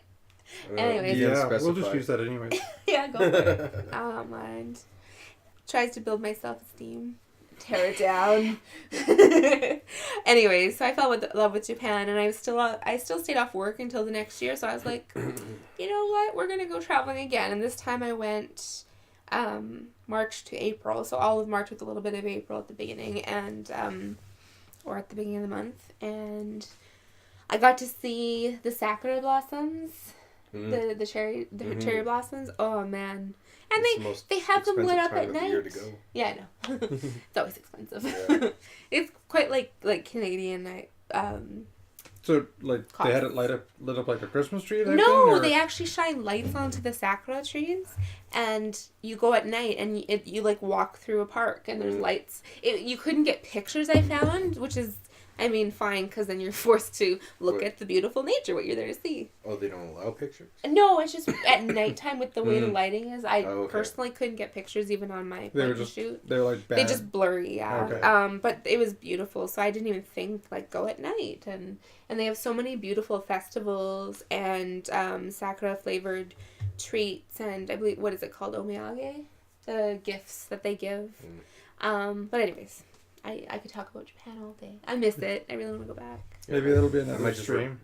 Anyways. Yeah, we'll just use that anyway. Yeah, go for it. I don't mind. Tries to build my self-esteem. Tear it down. Anyways, so I fell in love with Japan, and I still stayed off work until the next year, so I was like, you know what? We're going to go traveling again. And this time I went... March to April, so all of March with a little bit of April at the beginning, and or at the beginning of the month, and I got to see the sakura blossoms, the cherry blossoms. Oh man, and they have them lit up at night. Yeah, I know. It's always expensive. Yeah. It's quite like Canadian. So, like, cost. They had it lit up like a Christmas tree? No, they actually shine lights onto the sakura trees, and you go at night, and you like, walk through a park, and there's lights. You couldn't get pictures, I found, which is, I mean, fine, because then you're forced to look at the beautiful nature, what you're there to see. Oh, they don't allow pictures? No, it's just at nighttime with the way the lighting is. I personally couldn't get pictures even on my point and shoot. They were like bad. They just blurry, yeah. Okay. But it was beautiful, so I didn't even think, like, go at night. And they have so many beautiful festivals and sakura-flavored treats and, I believe, what is it called? Omiyage? The gifts that they give. But anyways... I could talk about Japan all day. I miss it. I really want to go back. Maybe that'll be another stream.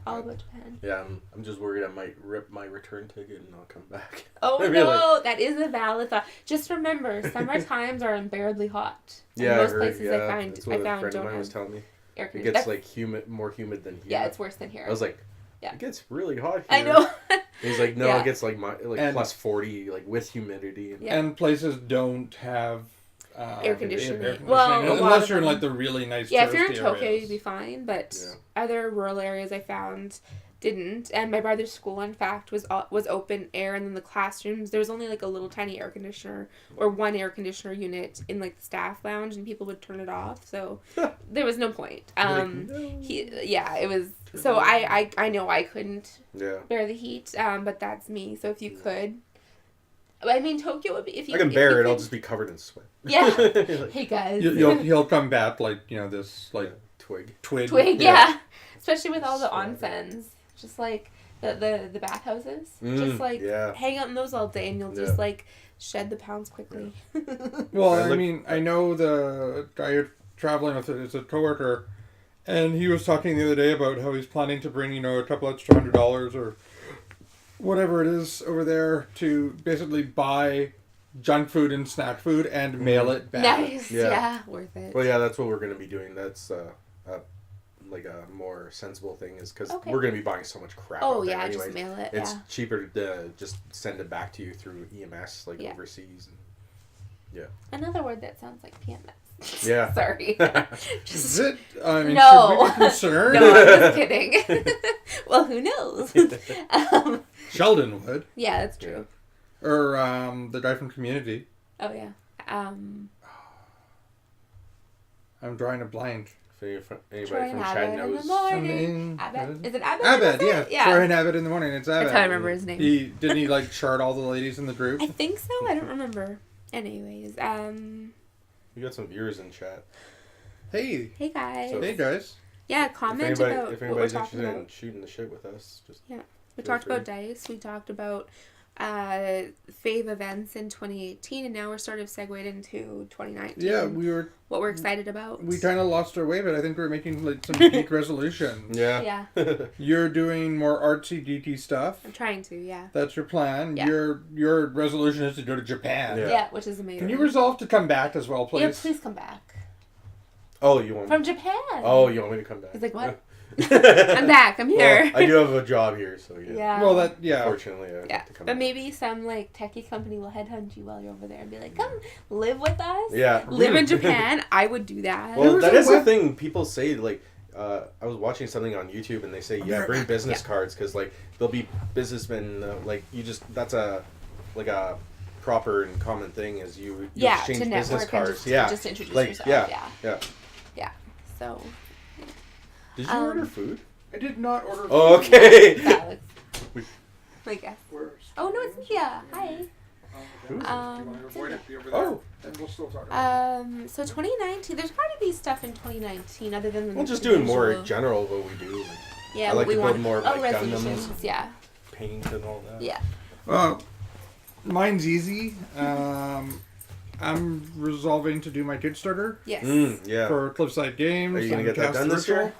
All about Japan. Yeah, I'm just worried I might rip my return ticket and not come back. Oh no, that is a valid thought. Just remember, summer times are unbearably hot. Yeah, most places I found a friend don't of mine have was telling me. Air it gets like more humid than here. Yeah, it's worse than here. I was like, it gets really hot here. I know. He's like, no, it gets like plus 40, like with humidity. And places don't have. Air conditioning. Well, unless you're in like the really nice. Yeah, if you're in Tokyo, you'd be fine. But other rural areas I found didn't. And my brother's school, in fact, was open air, and then the classrooms there was only like a little tiny air conditioner or one air conditioner unit in like the staff lounge, and people would turn it off. So there was no point. It was. So I know I couldn't bear the heat. But that's me. So if you could. I mean, Tokyo would be if you. I can bear it. I'll just be covered in sweat. Yeah. Hey guys. He'll come back like this like twig. Yeah. Especially with all the onsens, just like the bathhouses, just like hang out in those all day, and you'll just like shed the pounds quickly. Well, I mean, I know the guy you're traveling with is a coworker, and he was talking the other day about how he's planning to bring a couple extra $100 or whatever it is over there to basically buy junk food and snack food and mail it back. Nice, yeah, worth it. Well, yeah, that's what we're going to be doing. That's like a more sensible thing is because we're going to be buying so much crap. Oh, out there yeah, anyways. just mail it. It's cheaper to just send it back to you through EMS, like overseas. And, Another word that sounds like PMS. Yeah. Sorry. Is it? I mean, no. Should we be concerned? No, I'm just kidding. Well, who knows? Sheldon would. Yeah, that's true. Or the guy from Community. Oh, yeah. I'm drawing a blank. If anybody from Chad knows. Is it Abed? Abed, yeah. Troy Abed in the morning. It's Abed. That's how I remember his name. Didn't he chart all the ladies in the group? I think so. I don't remember. Anyways, We got some viewers in chat. Hey guys. So, hey guys. Yeah, comment about if anybody's interested in shooting the shit with us, just we talked about dice. We talked about fave events in 2018, and now we're sort of segued into 2019. Yeah, what we're excited about. We kind of lost our way, but I think we're making some geek resolutions. Yeah. You're doing more artsy geeky stuff. I'm trying to. Yeah. That's your plan. Yeah. Your resolution is to go to Japan. Yeah, which is amazing. Can you resolve to come back as well, please? Yeah, please come back. Oh, you want from Japan? Oh, you want me to come back? He's like, what? I'm back. I'm here. Well, I do have a job here, so yeah. Well, Unfortunately, I have to come back. Maybe some techie company will headhunt you while you're over there and be like, "Come live with us." Yeah. Live in Japan. I would do that. Well, that is the thing people say. Like, I was watching something on YouTube and they say, bring business cards because there'll be businessmen. That's a proper and common thing is you exchange to business cards. Just introduce yourself. Yeah. So. Did you order food? I did not order food. Oh, okay. I guess. Oh, no, it's Mia. Hi. So 2019, there's got to be stuff in 2019 other than the just doing more in general what we do. Yeah, I like to build more resolutions. Gundams, paint and all that. Yeah. Mine's easy. I'm resolving to do my Kickstarter. Yes. For Cliffside Games. Are you gonna get that done this year?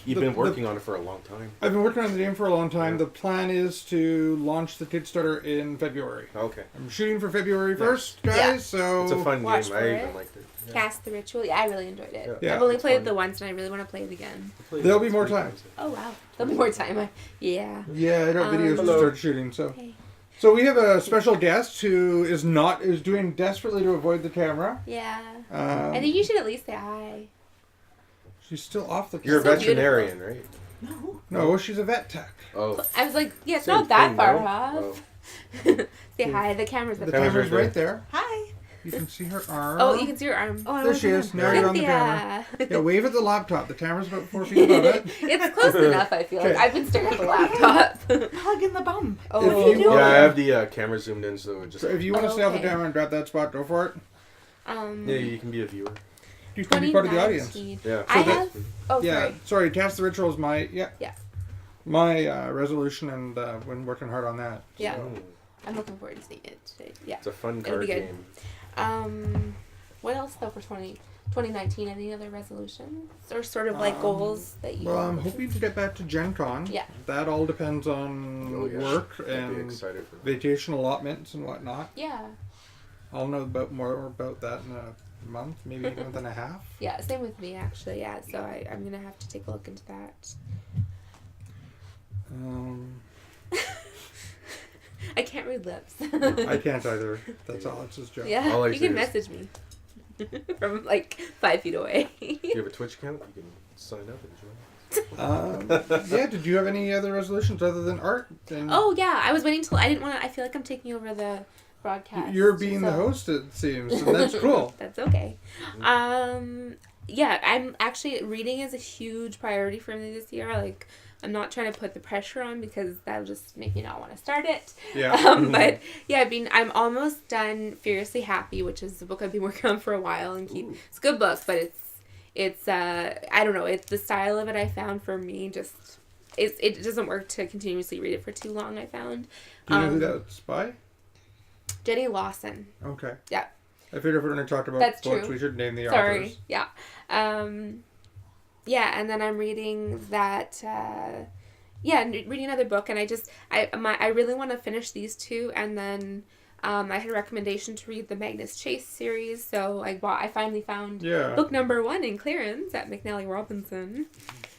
You've been working on it for a long time. I've been working on the game for a long time. The plan is to launch the Kickstarter in February. Okay. I'm shooting for February 1st, guys. So it's a fun game. I even liked it. Cast the Ritual. Yeah, I really enjoyed it. Yeah. I've only played it the once, and I really want to play it again. There'll be more time. Oh wow, there'll be more time. Yeah, I got videos to start shooting. So. Okay. So we have a special guest who is doing desperately to avoid the camera. Yeah. I think you should at least say hi. She's still off the camera. You're a veterinarian, right? No, she's a vet tech. Oh. I was like, it's not that far off. Say hi. The camera's right there. Hi. You can see her arm. Oh, you can see her arm. Oh, there she is. Now you're on the camera. Yeah, wave at the laptop. The camera's about 4 feet above it. It's close enough, I feel like. I've been staring at the laptop. Hug in the bum. Oh, If you Yeah, want- I have the camera zoomed in, so it just... So if you want to stay off the Okay. camera and grab that spot, go for it. Yeah, you can be a viewer. You can be part of the audience. 2019. Yeah. I So have... Oh, Yeah, sorry. sorry. Task the Ritual is my Yeah. resolution, and been working hard on that. Yeah. Oh, I'm looking forward to seeing it today. Yeah. it's a fun It'll card be good. game. What else though for 2019? Any other resolutions or sort of like goals that you? Well, I'm hoping to get back to Gen Con. Yeah. That all depends on Oh, yeah. work I'd be and excited for that. vacation allotments and whatnot. Yeah. I'll know more about that in a month, maybe a month and a half. Yeah. Same with me actually. Yeah. So I'm gonna have to take a look into that. I can't read lips. I can't either. That's all. It's just a joke. Yeah. All I You say can is- message me from like 5 feet away. If you have a Twitch account, you can sign up and join. Yeah. Did you have any other resolutions other than art? And Oh yeah, I was waiting till I didn't want to. I feel like I'm taking over the broadcast. You're being the so- host, it seems, and that's cool. That's okay. Yeah, I'm actually reading is a huge priority for me this year. Like, I'm not trying to put the pressure on because that'll just make me not want to start it. Yeah. But yeah, I'm almost done Furiously Happy, which is the book I've been working on for a while and it's a good book, but it's I don't know, it's the style of it I found for me just it doesn't work to continuously read it for too long, I found. Do you know who that's by? Jenny Lawson. Okay. Yeah. I figured if we're going to talk about That's books, true. we should name the Sorry. authors. Yeah. Yeah, and then I'm reading that. Reading another book, and I really want to finish these two, and then I had a recommendation to read the Magnus Chase series, so I finally found book number 1 in clearance at McNally Robinson.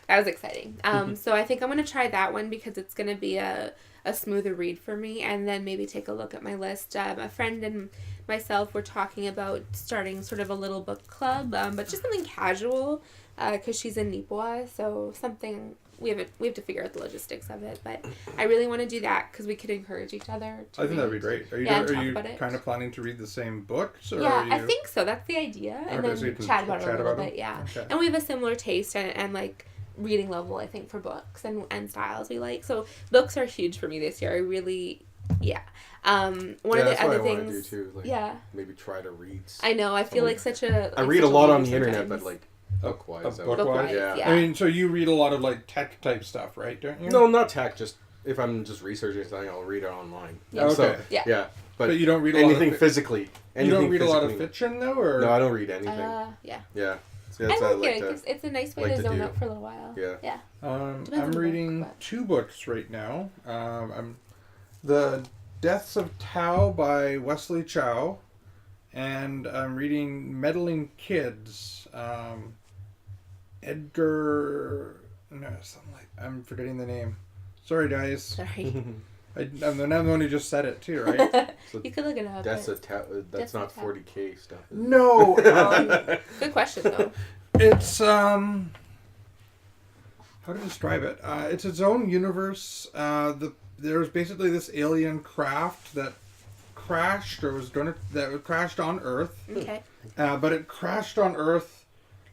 That was exciting. So I think I'm gonna try that one because it's gonna be a smoother read for me, and then maybe take a look at my list. A friend and myself were talking about starting sort of a little book club, but just something casual, because she's in Nipawin, so something we have to figure out the logistics of it. But I really want to do that because we could encourage each other. I think that'd be great. Are you, and are talk you about it. kind of planning to read the same books? Or Yeah, are you... I think so. That's the idea, and Okay, so you then can chat about it a chat little about bit. them? Yeah, Okay. and we have a similar taste and like reading level, I think, for books and styles we like. So books are huge for me this year. I really, one of the that's other what I want to do things, too. Like, yeah, maybe try to read. I know. I feel like such a. I like, read a such lot on loser the internet, sometimes. but like book-wise. Book-wise? Yeah. I mean, so you read a lot of like tech type stuff, right? Don't you? No, not tech. Just if I'm just researching something, I'll read it online. Yeah. Okay. So, Yeah. yeah. But you don't read a lot anything of physically. You don't read a lot of physically. fiction though, or No, I don't read anything. Yeah. Yeah. So I that's what like it because it's a nice way like to to zone do. out for a little while. Yeah. Yeah. Depends on I'm the reading book, but- 2 books right now. I'm The Deaths of Tao by Wesley Chow, and I'm reading Meddling Kids. I'm forgetting the name. Sorry, guys. Sorry. I'm the one who just said it too, right? You could look it up. That's but- that's not Tao. 40K stuff. No, Good question though. it's how to describe it? It's its own universe. There's basically this alien craft that crashed crashed on Earth. Okay. But it crashed on Earth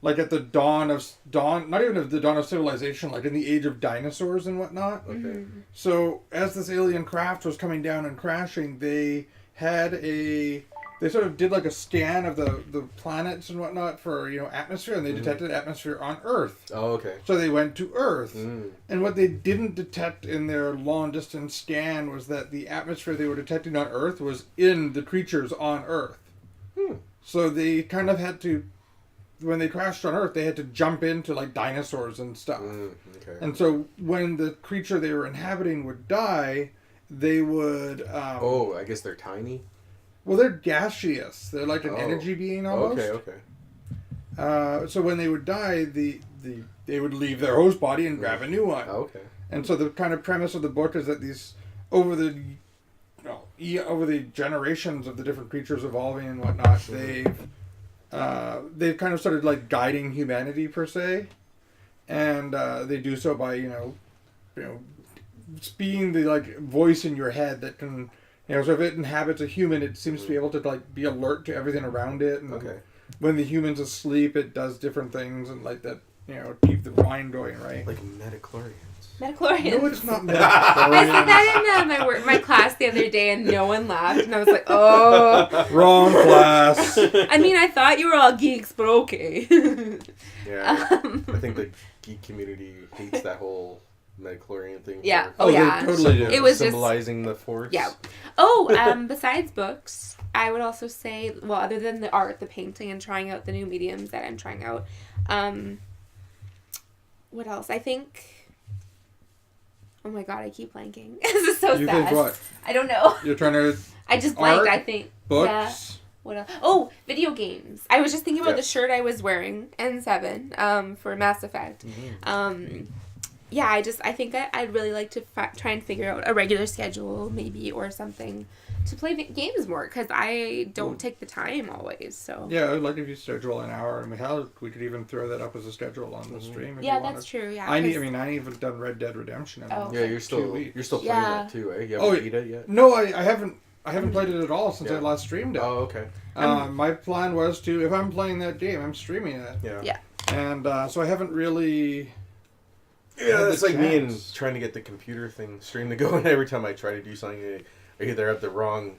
like at the not even of the dawn of civilization, like in the age of dinosaurs and whatnot. Okay. So as this alien craft was coming down and crashing, they sort of did like a scan of the planets and whatnot for atmosphere, and they detected atmosphere on Earth. Oh, okay. So they went to Earth. Mm. And what they didn't detect in their long distance scan was that the atmosphere they were detecting on Earth was in the creatures on Earth. So they kind of had to, when they crashed on Earth, they had to jump into like dinosaurs and stuff. Okay. And so when the creature they were inhabiting would die, they would... I guess they're tiny. Well, they're gaseous. They're like an energy being almost. Okay. So when they would die, they would leave their host body and grab a new one. Okay. And so the kind of premise of the book is that these over the generations of the different creatures evolving and whatnot, they've kind of started like guiding humanity per se, and they do so by being the like voice in your head that can You know, so if it inhabits a human, it seems to be able to like be alert to everything around it. And Okay. when the human's asleep, it does different things and like that. You know, keep the mind going, right? Like metachlorians. Metachlorians. No, it's not I metachlorians. said that in my class the other day, and no one laughed, and I was like, "Oh, Wrong class." I mean, I thought you were all geeks, but okay. Yeah, I think the geek community hates that whole metachlorian thing. Yeah. Oh, yeah. they totally do. It was symbolizing the force. Yeah. Oh, besides books, I would also say, well, other than the art, the painting, and trying out the new mediums that I'm trying out, what else? I think. Oh my god, I keep blanking. This is so sad. You think what? I don't know. You're trying to I just blanked. art, I think books. Yeah. What else? Oh, video games. I was just thinking about the Yes. shirt I was wearing, N7, for Mass Effect. Mm-hmm. Yeah, I think I'd really like to try and figure out a regular schedule, maybe, or something, to play games more, because I don't take the time always, so. Yeah, I'd like if you schedule an hour, and we could even throw that up as a schedule on the stream. If Yeah, you that's wanted. true. Yeah. I haven't done Red Dead Redemption in Oh. Yeah, you're still 2 weeks. playing Yeah. that too, eh? You haven't beat it yet. No, I haven't played it at all since Yeah. I last streamed it. Oh, okay. My plan was to, if I'm playing that game, I'm streaming it. Yeah. Yeah. And so I haven't really. Yeah, had it's the like me and chance. trying to get the computer thing stream to go, and every time I try to do something, I either have the wrong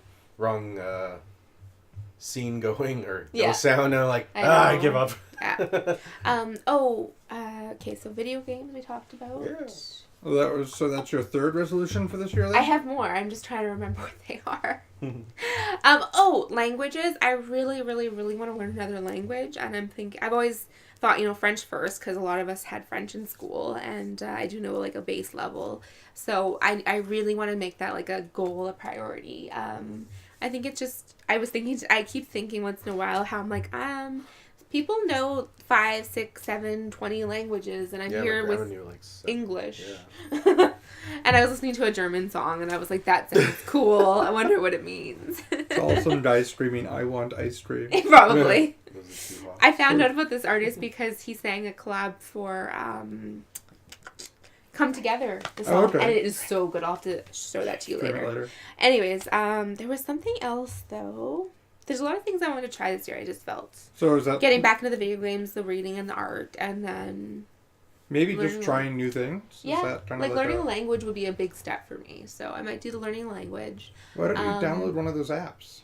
scene going or no sound, and I'm like, I give up. Yeah. Okay, so video games we talked about. Yeah. Well, that's your third resolution for this year, then? I have more. I'm just trying to remember what they are. Languages. I really, really, really want to learn another language, and I've always thought, French first, because a lot of us had French in school, and I do know like a base level. So I really want to make that like a goal, a priority. I think it's just, I keep thinking once in a while how I'm like, people know 5, 6, 7, 20 languages, and I'm here with English. Yeah. And I was listening to a German song, and I was like, that sounds cool. I wonder what it means. It's all some guy screaming, "I want ice cream." Probably. I found out about this artist because he sang a collab for Come Together, the song. Okay. And it is so good. I'll have to show that to you later. Anyways, there was something else, though. There's a lot of things I wanted to try this year, I just felt. So is that... Getting back into the video games, the reading, and the art, and then... Maybe just trying new things? Yeah, Is that kind of learning a language would be a big step for me. So I might do the learning a language. Why don't you download one of those apps?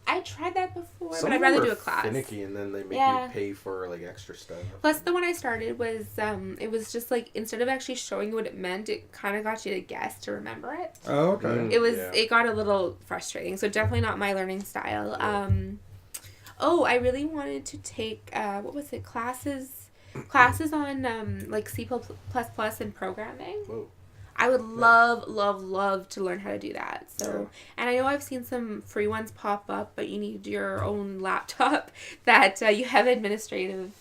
I tried that before, Some but I'd of rather them do are a class. finicky, and then they make you pay for like extra stuff. Plus, the one I started was, it was just like, instead of actually showing you what it meant, it kind of got you to guess to remember it. Oh, okay. It got a little frustrating, so definitely not my learning style. I really wanted to take, classes on, like C++ and programming. Whoa. I would love to learn how to do that. So, and I know I've seen some free ones pop up, but you need your own laptop that you have administrative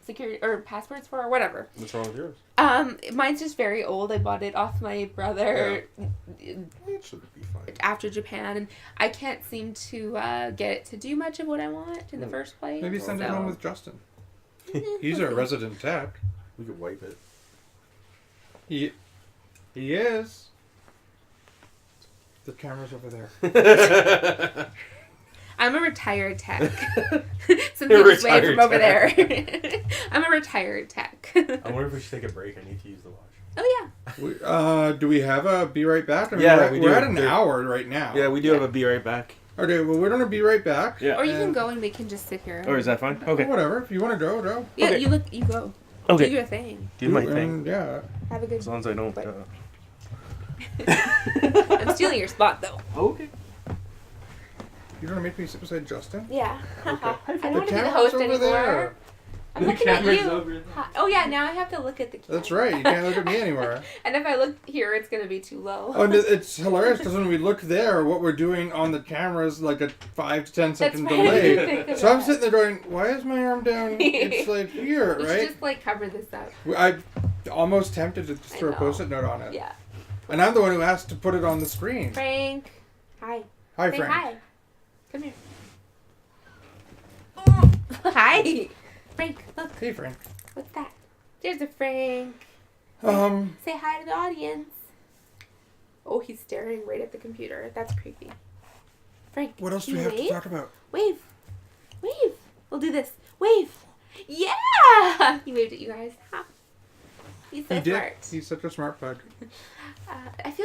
security or passwords for or whatever. What's wrong with yours? Mine's just very old. I bought it off my brother It should be fine. after Japan, and I can't seem to get it to do much of what I want in the first place. Maybe send it home with Justin. He's our resident tech. We could wipe it. He is. The camera's over there. I'm a retired tech. Some people wave from over there. I'm a retired tech. I wonder if we should take a break. I need to use the watch. Oh, yeah. Do we have a be right back? I mean, Yeah, we're at an hour right now. Yeah, we do have a be right back. Okay, well, we're going to be right back. Yeah. Or you can go and we can just sit here. Or is that fine? Okay. Whatever. If you want to go, go. Yeah, Okay. you go. Okay. Do your thing. Do my thing. Yeah. Have a good As long as I don't... I'm stealing your spot, though. Okay. You're going to make me sit beside Justin? Yeah. I don't want to be the camera's host over anymore. there. I'm looking at you. Oh, yeah, now I have to look at the camera. That's right. You can't look at me anywhere. And if I look here, it's going to be too low. Oh, and it's hilarious because when we look there, what we're doing on the camera is like a 5 to 10 second That's right. I didn't delay. think of So I'm that. sitting there going, why is my arm down? It's like here, You right? should just, like, cover this up. I'm almost tempted to just throw a know. post-it note on it. Yeah. And I'm the one who asked to put it on the screen. Frank. Hi. Hi, Say Frank. hi. Come here. Oh. Hi. Frank, look. Hey, Frank. What's that? There's a Frank. Say hi to the audience. Oh, he's staring right at the computer. That's creepy. Frank, What else do we have to talk about? Wave. We'll do this. Wave. Yeah! He waved at you guys. Ha. He's so smart. He's such a smart bug. I feel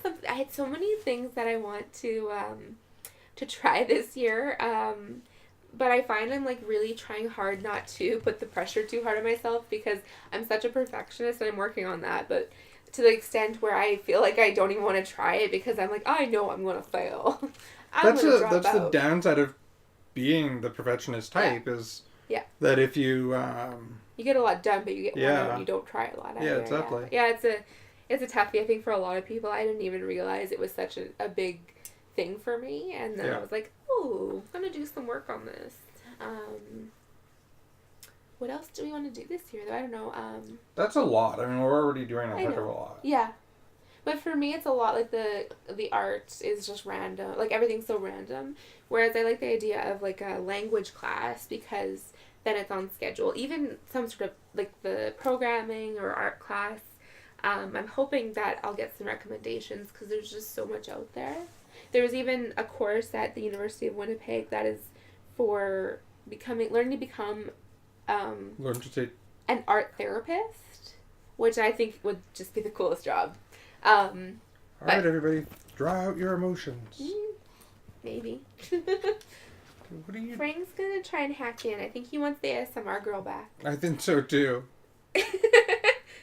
like I had so many things that I want to try this year. But I find I'm like really trying hard not to put the pressure too hard on myself because I'm such a perfectionist and I'm working on that. But to the extent where I feel like I don't even want to try it because I'm like, I know I'm going to fail. That's the downside of being the perfectionist type is that if you... you get a lot done, but you get one out and you don't try a lot. Yeah, exactly. Yeah, it's a toughie, I think, for a lot of people. I didn't even realize it was such a big thing for me. And then I was like, oh, I'm going to do some work on this. What else do we want to do this year, though? I don't know. That's a lot. I mean, we're already doing a heck of a lot. Yeah. But for me, it's a lot like the art is just random. Like, everything's so random. Whereas I like the idea of, like, a language class because then it's on schedule. Even some sort of, like, the programming or art class. I'm hoping that I'll get some recommendations because there's just so much out there. There was even a course at the University of Winnipeg that is for learning to become an art therapist, which I think would just be the coolest job. All right, everybody, draw out your emotions. Maybe. What are you... Frank's gonna try and hack in. I think he wants the ASMR girl back. I think so too.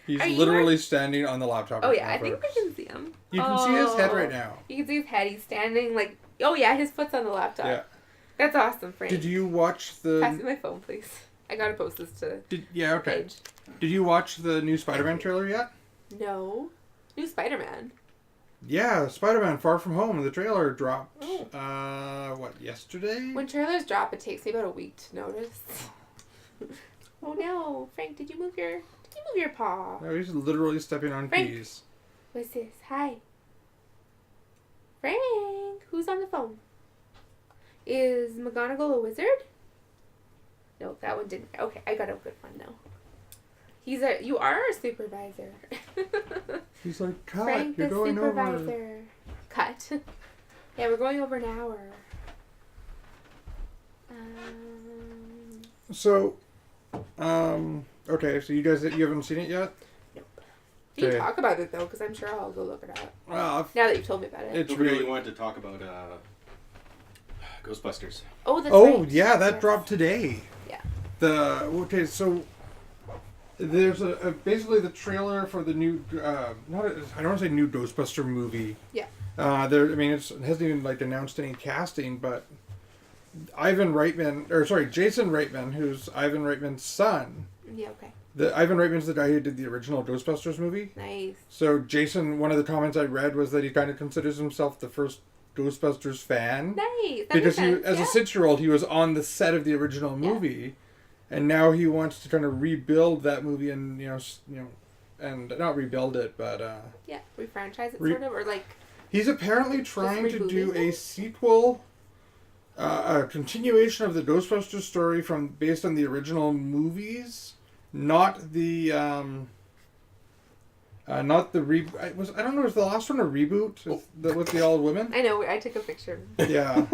He's literally standing on the laptop. Oh, yeah, I think we can see him. You can see his head right now. You can see his head. He's standing like, oh yeah, his foot's on the laptop. Yeah. That's awesome, Frank. Did you watch the... Pass me my phone, please. I gotta post this to okay. Page. Did you watch the new Spider-Man trailer yet? No. New Spider-Man? Yeah, Spider-Man Far From Home. The trailer dropped, yesterday? When trailers drop, it takes me about a week to notice. Oh no. Frank, did you move your paw? No, he's literally stepping on keys. What's this? Hi. Frank, who's on the phone? Is McGonagall a wizard? No, that one didn't. Okay, I got a good one now. You are a supervisor. He's like, cut, Frank, you're going supervisor. Over. Cut. Yeah, we're going over an hour. So, okay, so you haven't seen it yet? Nope. You can talk about it, though, because I'm sure I'll go look it up. Well, now that you've told me about it. It's really wanted to talk about Ghostbusters. Oh, that's right. Yeah, that dropped today. Yeah. So there's basically the trailer for the new I don't want to say new Ghostbuster movie. Yeah. It hasn't even announced any casting, but Jason Reitman, who's Ivan Reitman's son. Yeah. Okay. Ivan Reitman's the guy who did the original Ghostbusters movie. Nice. So Jason, one of the comments I read was that he kind of considers himself the first Ghostbusters fan. Nice. That because makes sense, as a 6-year-old, he was on the set of the original movie, and now he wants to kind of rebuild that movie and and not rebuild it, but refranchise it sort of, or he's apparently trying to do a sequel, a continuation of the Ghostbusters story based on the original movies, not the I don't know, was the last one a reboot with the old women? I know, I took a picture. Yeah.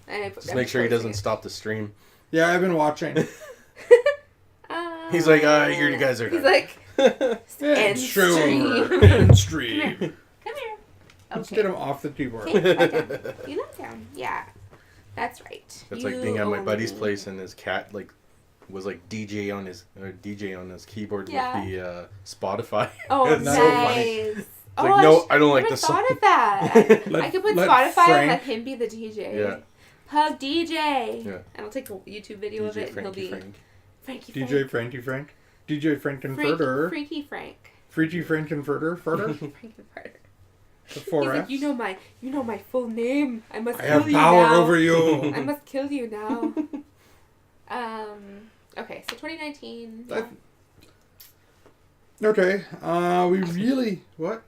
Just make sure he doesn't stop the stream. Yeah, I've been watching. He's like, you guys are done. He's like, end stream. End stream. Come here. Let's get him off the keyboard. You know down. Yeah. That's right. It's like being at my buddy's place and his cat was DJ on his keyboard with the Spotify. Oh, it's nice. So funny. It's no, I don't like the song. I thought of that. I could put Spotify and let him be the DJ. Yeah. Hug DJ. Yeah. And I'll take a YouTube video DJ of it, Frankie and he'll be Frank. Frankie DJ Frankie Frank. DJ Frankenfurter. Freaky Frank. Freaky Frankenfurter. Frankenfurter. The 4 He's F's. like, you know my full name. I must kill have you power now. over you. I must kill you now. Okay, so 2019. Okay. We really what?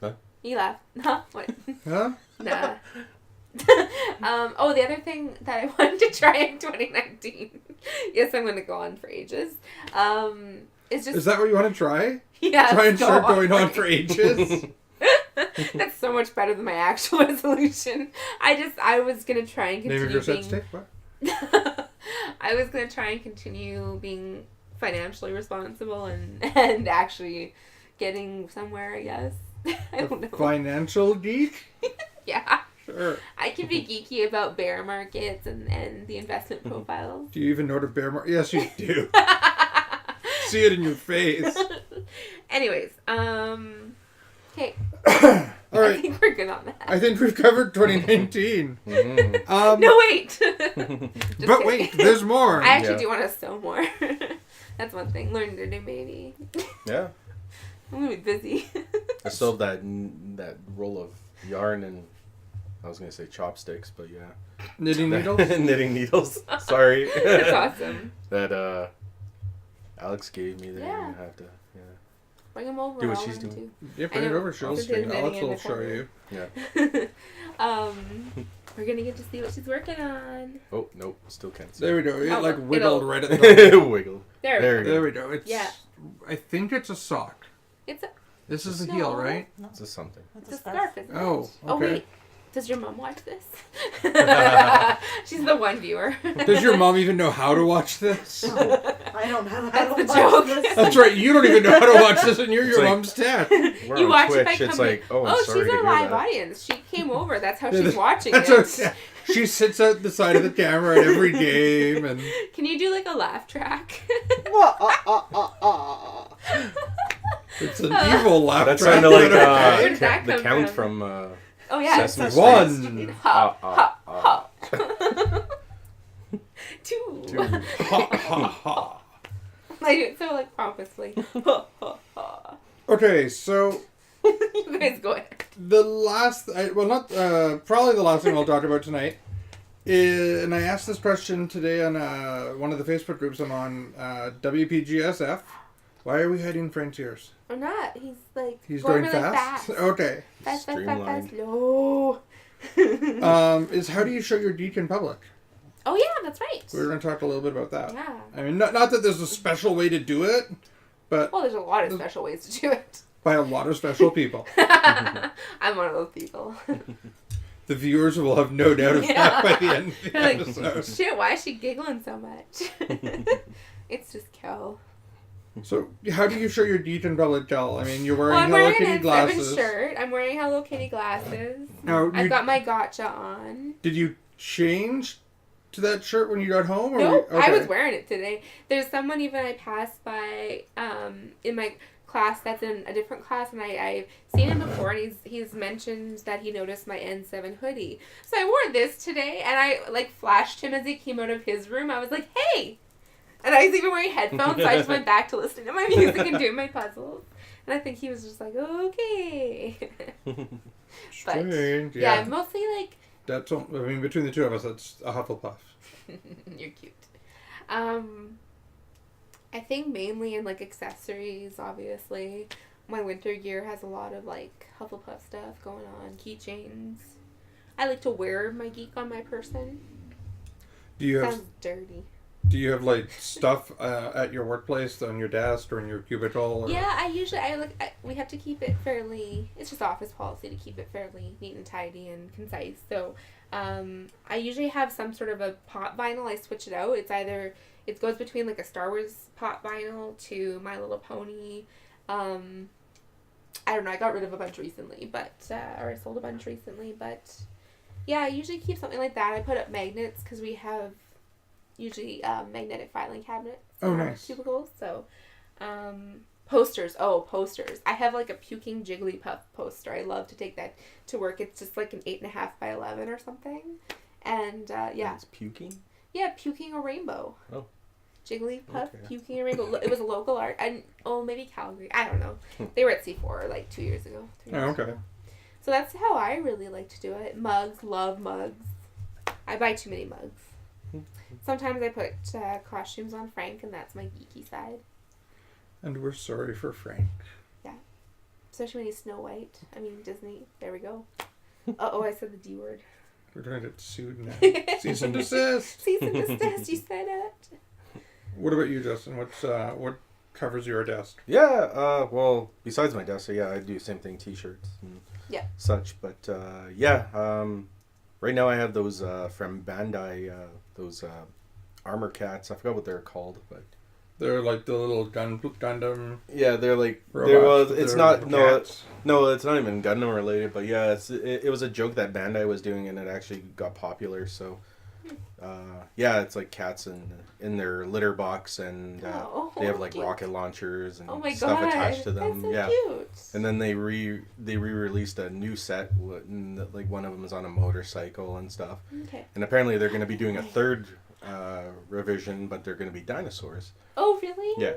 Huh? You laugh. Huh? What? Huh? Nah. The other thing that I wanted to try in 2019. Yes, I'm going to go on for ages. Is that what you want to try? Yeah. Try and start going on for ages. That's so much better than my actual resolution. I was going to try and continue Name of your set stick? What? I was going to try and continue being financially responsible and actually getting somewhere, I guess. I don't know. Financial geek? Yeah. Sure. I can be geeky about bear markets and the investment profiles. Do you even know what a bear market? Yes, you do. See it in your face. Anyways, okay. All right. I think we're good on that. I think we've covered 2019. Mm-hmm. No, wait. But kidding. Wait, there's more. I actually do want to sew more. That's one thing. Learn to do, maybe. Yeah. I'm going to be busy. I still have that roll of yarn and I was going to say chopsticks, but yeah. Knitting needles? Knitting needles. Sorry. That's awesome. That Alex gave me there. Yeah. You have to, bring them over. Do what she's doing. Yeah, bring it over. She'll stream. Alex will show you. Yeah. We're going to get to see what she's working on. Oh, nope. Still can't see. There we go. It wiggled right at the top. Wiggle. There we go. It's, yeah. I think it's a sock. This is the heel, right? No. It's a something. It's a scarf, isn't it? Oh, okay. Oh, wait. Does your mom watch this? She's the one viewer. Does your mom even know how to watch this? No, I don't know how to That's watch the joke. this. That's right. You don't even know how to watch this, and you're your mom's dad. We're You on watch Twitch. it by It's coming. like, oh, I'm sorry she's to a hear live that. audience. She came over. That's how she's watching That's it. okay. She sits at the side of the camera at every game, and Can you do like a laugh track? it's an evil laugh. That track. sounded like Where did that the come count from? from Oh yeah, Sesame it's Street. 1. Ha ha ha. 2. Ha ha ha. I do it so like pompously. Ha ha ha. Okay, so You guys go ahead. the last, probably the last thing I'll talk about tonight is, and I asked this question today on one of the Facebook groups I'm on, WPGSF. Why are we hiding Frank's ears? I'm not. He's like He's going going really fast? Okay. Fast. Streamlined. No. Is how do you show your geek in public? Oh yeah, that's right. We're going to talk a little bit about that. Yeah. I mean, not that there's a special way to do it, but Well, there's a lot of special ways to do it. by a lot of special people. I'm one of those people. The viewers will have no doubt of that by the end of the They're like, episode. shit, why is she giggling so much? It's just Kel. So, how do you show your geek in public, Kel? I mean, you're wearing I'm Hello wearing Kitty an glasses. N7 shirt. I'm wearing Hello Kitty glasses. Now, I've got my gotcha on. Did you change to that shirt when you got home? Or Nope, okay. I was wearing it today. There's someone even I passed by in my class that's in a different class, and I've seen him before, and he's mentioned that he noticed my N7 hoodie. So I wore this today, and I like flashed him as he came out of his room. I was like, hey! And I was even wearing headphones, so I just went back to listening to my music and doing my puzzles. And I think he was just like, okay. But Strange. yeah, mostly like... That's all, I mean, between the two of us, that's a Hufflepuff. You're cute. I think mainly in like accessories, obviously. My winter gear has a lot of like Hufflepuff stuff going on, keychains. I like to wear my geek on my person. Do you Sounds dirty. Do you have like stuff at your workplace on your desk or in your cubicle? Or? Yeah, we have to keep it fairly. It's just office policy to keep it fairly neat and tidy and concise. So, I usually have some sort of a pop vinyl. I switch it out. It goes between like a Star Wars pop vinyl to My Little Pony. I don't know. I got rid of a bunch recently, or I sold a bunch recently. But yeah, I usually keep something like that. I put up magnets because we have usually magnetic filing cabinets. Oh, nice. Cubicles. So, posters. Oh, posters. I have like a puking Jigglypuff poster. I love to take that to work. It's just like an 8.5 by 11 or something. And yeah. It's puking? Yeah, puking a rainbow. Oh. Jigglypuff, Okay. puking a rainbow. It was a local art. And maybe Calgary. I don't know. They were at C4 like 2 years ago. 3 years okay. ago. So that's how I really like to do it. Mugs. Love mugs. I buy too many mugs. Sometimes I put costumes on Frank, and that's my geeky side. And we're sorry for Frank. Yeah. Especially when he's Snow White. I mean, Disney. There we go. Uh-oh, I said the D word. We're going to get sued now. Cease and desist. Cease and desist, you said it. What about you, Justin? What covers your desk? Yeah, well, besides my desk, so yeah, I do the same thing, t-shirts and such. But right now I have those from Bandai, those armor cats. I forgot what they're called, but they're like the little Gundam. Yeah, they're like robots, it's not no, it's not even Gundam related. But yeah, it was a joke that Bandai was doing, and it actually got popular. So. Yeah, it's like cats in their litter box, and they have like cute. Rocket launchers and stuff attached to them. That's so cute. And then they re-released a new set, and like one of them is on a motorcycle and stuff. Okay. And apparently they're going to be doing a third revision, but they're going to be dinosaurs. Oh, really? Yeah.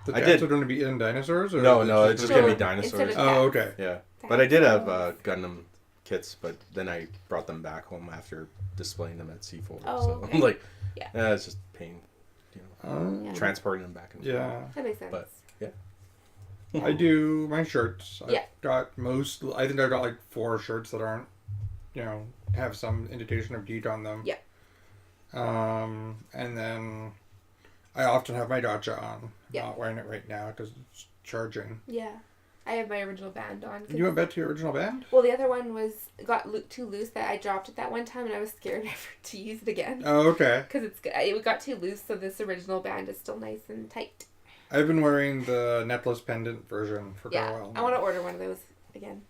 The cats are going to be in dinosaurs? Or No, it's just going to be dinosaurs. Oh, okay. Yeah, but I did have Gundam kits, but then I brought them back home after displaying them at C4. So okay. I'm like, it's just pain, transporting them back. Yeah, that makes sense. But I do my shirts. Yeah. I think I've got like 4 shirts that aren't, have some indication of geek on them. Yeah. And then I often have my Dacha on. Yeah. Not wearing it right now because it's charging. Yeah. I have my original band on. You went back to your original band? Well, the other one got too loose that I dropped it that one time, and I was scared ever to use it again. Oh, okay. Because it got too loose, so this original band is still nice and tight. I've been wearing the necklace pendant version for a while. I want to order one of those again.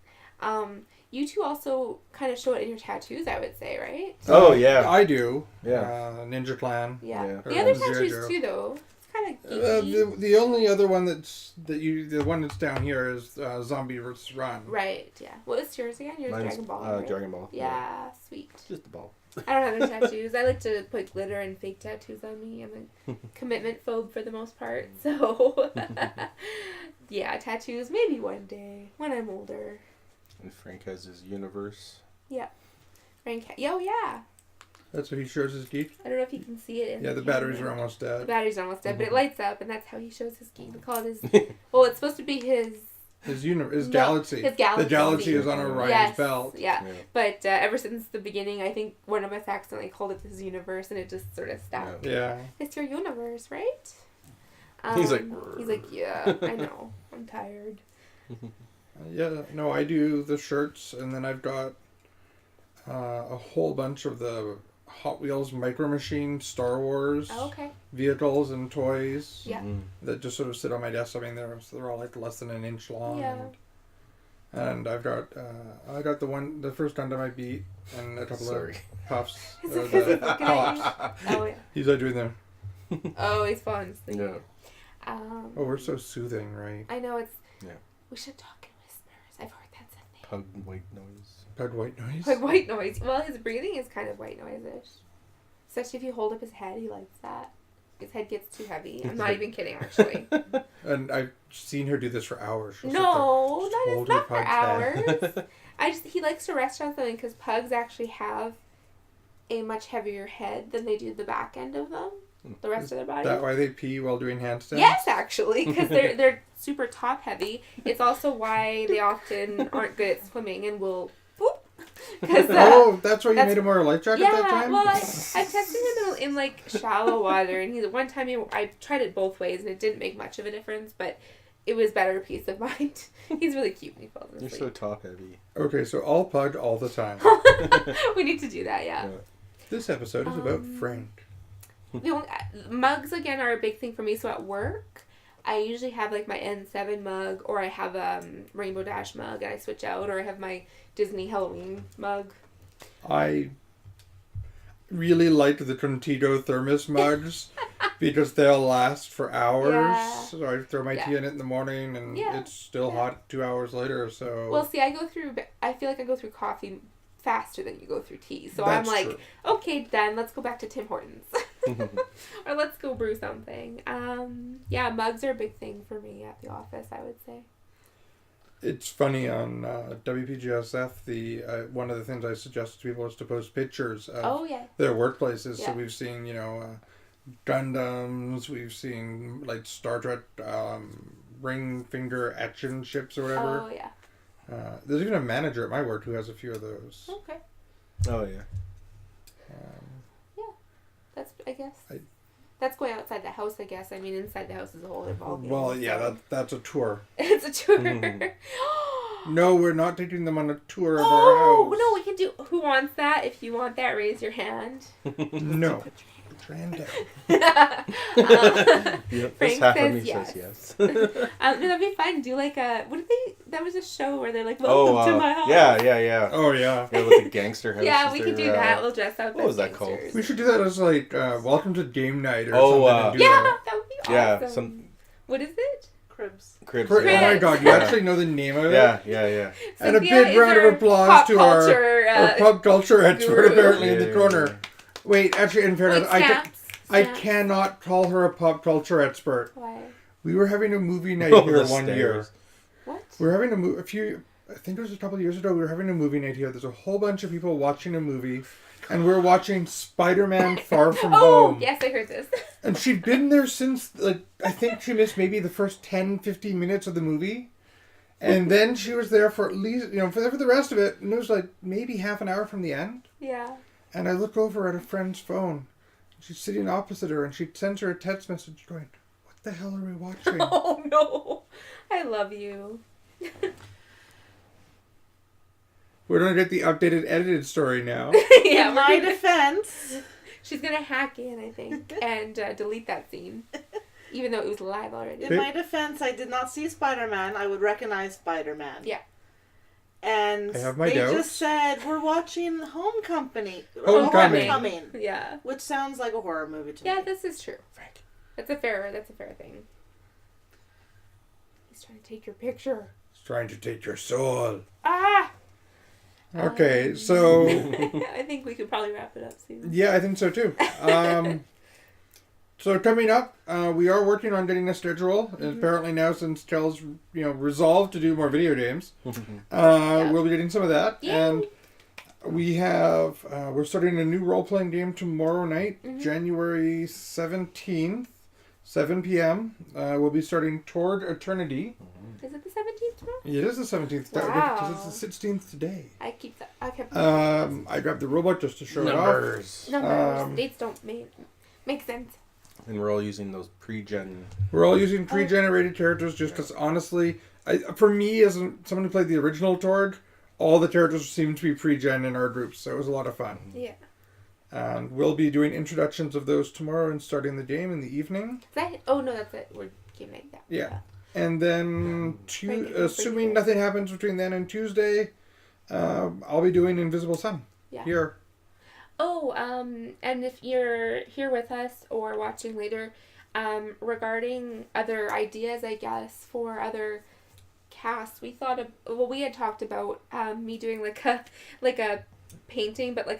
You two also kind of show it in your tattoos, I would say, right? Oh, yeah. I do. Yeah. Ninja Clan. Yeah. The other tattoos too, though. Kind of geeky. The only other one the one that's down here is Zombie vs. Run. Right, yeah. What is yours again? Yours Dragon Ball, right? Dragon Ball. Yeah, sweet. Just a ball. I don't have any tattoos. I like to put glitter and fake tattoos on me. I'm a commitment phobe for the most part, so... yeah, tattoos, maybe one day, when I'm older. And Frank has his universe. Yeah. Frank, yeah. That's what he shows his geek? I don't know if you can see it. Yeah, the batteries are almost dead. The battery's almost dead, but it lights up, and that's how he shows his geek. We call it his... well, it's supposed to be his... His galaxy. His galaxy. The galaxy is on Orion's belt. Yeah. But ever since the beginning, I think one of us accidentally called it his universe, and it just sort of stuck. Yeah. It's your universe, right? He's like, yeah, I know. I'm tired. Yeah, no, I do the shirts, and then I've got a whole bunch of the Hot Wheels Micro Machine Star Wars vehicles and toys that just sort of sit on my desk. I mean, they're all like less than an inch long. Yeah. And I've got the first Gundam I beat, and a couple of puffs. He's like doing them. Oh, he's fun. Yeah. We're so soothing, right? I know it's. Yeah. We should talk in whispers. I've heard that's a thing. Pug white noise. Pug white noise. Pug white noise. Well, his breathing is kind of white noise-ish. Especially if you hold up his head, he likes that. His head gets too heavy. I'm not even kidding, actually. And I've seen her do this for hours. No, that is not for hours. He likes to rest on something because pugs actually have a much heavier head than they do the back end of them. The rest of their body. Is that why they pee while doing handstands? Yes, actually, because they're super top heavy. It's also why they often aren't good at swimming and will poop. That's why you made him wear a life jacket that time? Well, I tested him in like shallow water, and one time I tried it both ways, and it didn't make much of a difference, but it was better peace of mind. He's really cute when he falls asleep. You're so top heavy. Okay, so all pug all the time. We need to do that, yeah. This episode is about Frank. Mugs, again, are a big thing for me. So at work, I usually have like my N7 mug, or I have a Rainbow Dash mug, and I switch out, or I have my Disney Halloween mug. I really like the Tontito thermos mugs because they'll last for hours. Yeah. So I throw my tea in it in the morning, and it's still hot 2 hours later. So well, see, I feel like I go through coffee faster than you go through tea. So That's I'm like, true. Okay, done. Let's go back to Tim Hortons. Or let's go brew something. Mugs are a big thing for me at the office, I would say. It's funny on WPGSF. One of the things I suggest to people is to post pictures of their workplaces. Yeah. So we've seen, Gundams. We've seen like Star Trek ring finger action ships or whatever. Oh yeah. There's even a manager at my work who has a few of those. Okay. Oh yeah. That's, I guess. That's going outside the house, I guess. I mean, inside the house is a whole involved. Well, yeah, that's a tour. It's a tour. No, we're not taking them on a tour of our Oh, house. no, we can do... Who wants that? If you want that, raise your hand. No. Put your hand down. Yep, Frank half of says me yes. says yes. No, that'd be fun. Do like a... What did they... That was a show where they're like, welcome to my house. Yeah. Oh, yeah. Yeah, with the gangster house. Yeah, we could do that. We'll dress up what as was that called? gangsters. We should do that as like welcome to game night or Oh, something. And do Yeah, that. that would be awesome. Yeah, some What is it? Cribs. cribs. Oh Yeah. my god, you actually know the name of it? Yeah. And a Cynthia big is round our of applause pop to culture, our pop culture expert guru. apparently in the corner. Wait, actually, in fairness, Like I snaps. cannot call her a pop culture expert. Why? We were having a movie night Oh, here the one year. stairs. What? We were having I think it was a couple of years ago, we were having a movie night here. There's a whole bunch of people watching a movie, and we're watching Spider-Man Far From Oh, Home. yes, I heard this. And she'd been there since, like, I think she missed maybe the first 10, 15 minutes of the movie. And then she was there for at least, for the rest of it, and it was like maybe half an hour from the end. Yeah. And I look over at a friend's phone. She's sitting opposite her, and she sends her a text message going, "What the hell are we watching?" Oh, no. I love you. We're going to get the updated edited story now. Yeah, In my defense, she's going to hack in, I think, and delete that scene. Even though it was live already. in my defense, I did not see Spider-Man. I would recognize Spider-Man. Yeah. And I have my they doubts. just said, we're watching Homecoming. Homecoming. Yeah. Which sounds like a horror movie to me. Yeah, this is true. That's a fair thing. He's trying to take your picture. It's trying to take your soul. Ah! Okay, so... I think we could probably wrap it up soon. Yeah, I think so too. So coming up, we are working on getting a schedule. Mm-hmm. Apparently now, since Kel's resolved to do more video games, Yeah. we'll be getting some of that. Yay. And we have we're starting a new role playing game tomorrow night, January 17th, 7 p.m. We'll be starting Toward Eternity. Is it the 17th tomorrow? It is the 17th Wow. because it's the 16th today. I kept I grabbed the robot just to show Numbers. numbers. Dates don't make sense. And we're all using those pre-gen. We're all using pre-generated characters just because, honestly, for me, as someone who played the original Torg, all the characters seemed to be pre-gen in our groups, so it was a lot of fun. Yeah. And we'll be doing introductions of those tomorrow and starting the game in the evening. Oh, no, that's it. We're game night. Yeah. And then, assuming nothing happens between then and Tuesday, I'll be doing Invisible Sun here. Oh, and if you're here with us or watching later, regarding other ideas, I guess, for other casts, we had talked about me doing like a painting, but like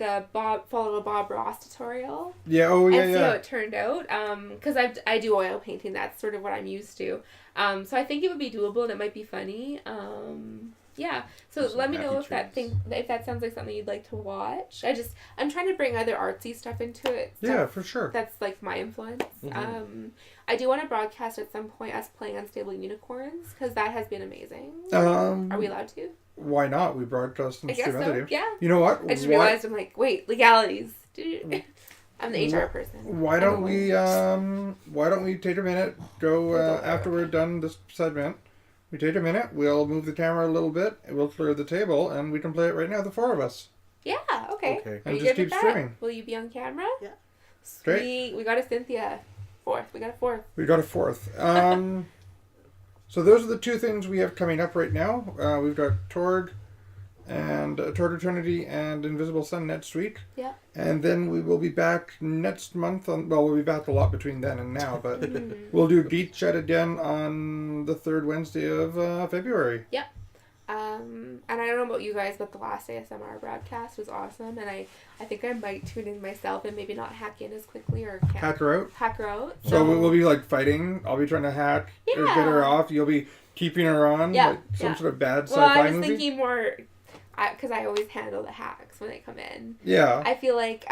follow a Bob Ross tutorial. Yeah, and see how it turned out. Because I do oil painting. That's sort of what I'm used to. So I think it would be doable and it might be funny. Yeah. So let me know if that sounds like something you'd like to watch. I'm trying to bring other artsy stuff into it. Yeah, for sure. That's like my influence. Mm-hmm. I do want to broadcast at some point us playing Unstable Unicorns because that has been amazing. Are we allowed to? Why not? We broadcast and I guess stream so. other games. Yeah. You know what? I just realized I'm like, wait, legalities. I'm the HR person. Why don't we take a minute, go after we're done this segment, we take a minute, we'll move the camera a little bit, we'll clear the table, and we can play it right now, the four of us. Yeah, okay. Okay. Are And you just good with keep that? streaming. Will you be on camera? Yeah. Great. Sweet. We got a Cynthia. We got a fourth. We got a fourth. So those are the two things we have coming up right now. We've got Tord and Toward Eternity and Invisible Sun next week. Yeah. And then we will be back next month. We'll be back a lot between then and now, but we'll do Geek Chat again on the third Wednesday of February. Yep. And I don't know about you guys, but the last ASMR broadcast was awesome, and I think I might tune in myself and maybe not hack in as quickly or Hack her out. Hack her out. So we'll be like fighting. I'll be trying to hack or get her off. You'll be keeping her on. Yeah. Like some sort of bad Well, sci-fi I was movie. thinking more, because I always handle the hacks when they come in. Yeah. I feel like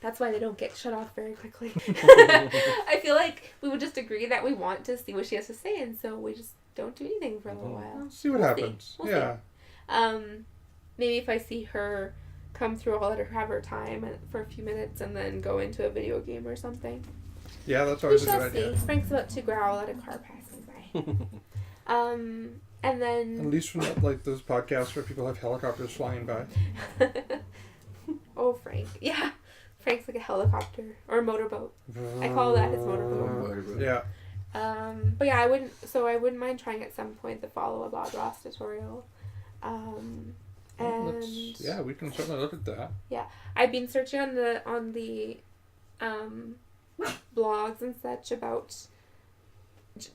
that's why they don't get shut off very quickly. I feel like we would just agree that we want to see what she has to say, and so we just don't do anything for a little while. See what happens. We'll yeah. See. Maybe if I see her come through, I'll let her have her time for a few minutes and then go into a video game or something. Yeah, that's We always a shall good see. idea. Frank's about to growl at a car passing by. And then... At least from like those podcasts where people have helicopters flying by. Oh, Frank. Yeah. Frank's like a helicopter. Or a motorboat. I call that his motorboat. Yeah. But yeah, I wouldn't mind trying at some point to follow a Bob Ross tutorial. And yeah, we can certainly look at that. yeah, I've been searching on the blogs and such about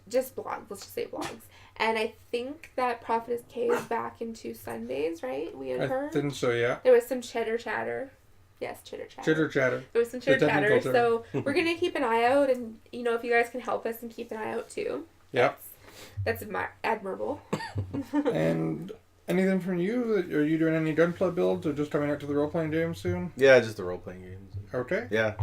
just blogs. Let's just say blogs. And I think that Prophetess K is back into Sundays, right? We had heard. I think so. Yeah. There was some chitter chatter. Yes, chitter chatter. Chitter chatter. There was some chitter chatter. So we're gonna keep an eye out, and if you guys can help us and keep an eye out too. Yep. That's admirable. And anything from you? Are you doing any Gunpla builds or just coming out to the role playing games soon? Yeah, just the role playing games. Okay. Yeah.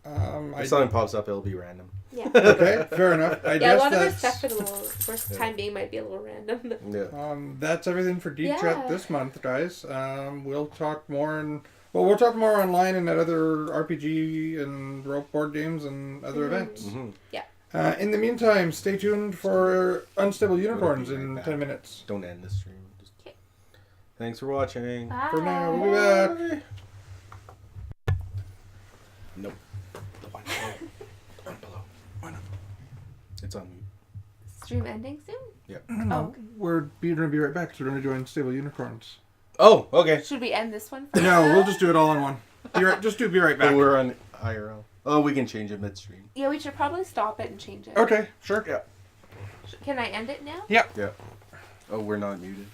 If something pops up, it'll be random. Yeah. Okay, fair enough. I a guess lot of our that's stuff for the time being might be a little random. Yeah. That's everything for Geek Chat this month, guys. We'll talk more we'll talk more online and at other RPG and rope board games and other events. Mm-hmm. Yeah. In the meantime, stay tuned for Unstable Unicorns in 10 minutes. Don't end the stream. Thanks for watching. Bye. For now, we'll be back. Nope. The one below. Why not? It's on mute. Stream ending soon? Yeah. No, Oh, okay. we're going to be right back, so we're going to do Unstable Unicorns. Oh, okay. Should we end this one first? No, we'll just do it all in one. Be right back. Oh, we're on IRL. Oh, we can change it midstream. Yeah, we should probably stop it and change it. Okay, sure. Yeah. Can I end it now? Yeah. Yeah. Oh, we're not muted.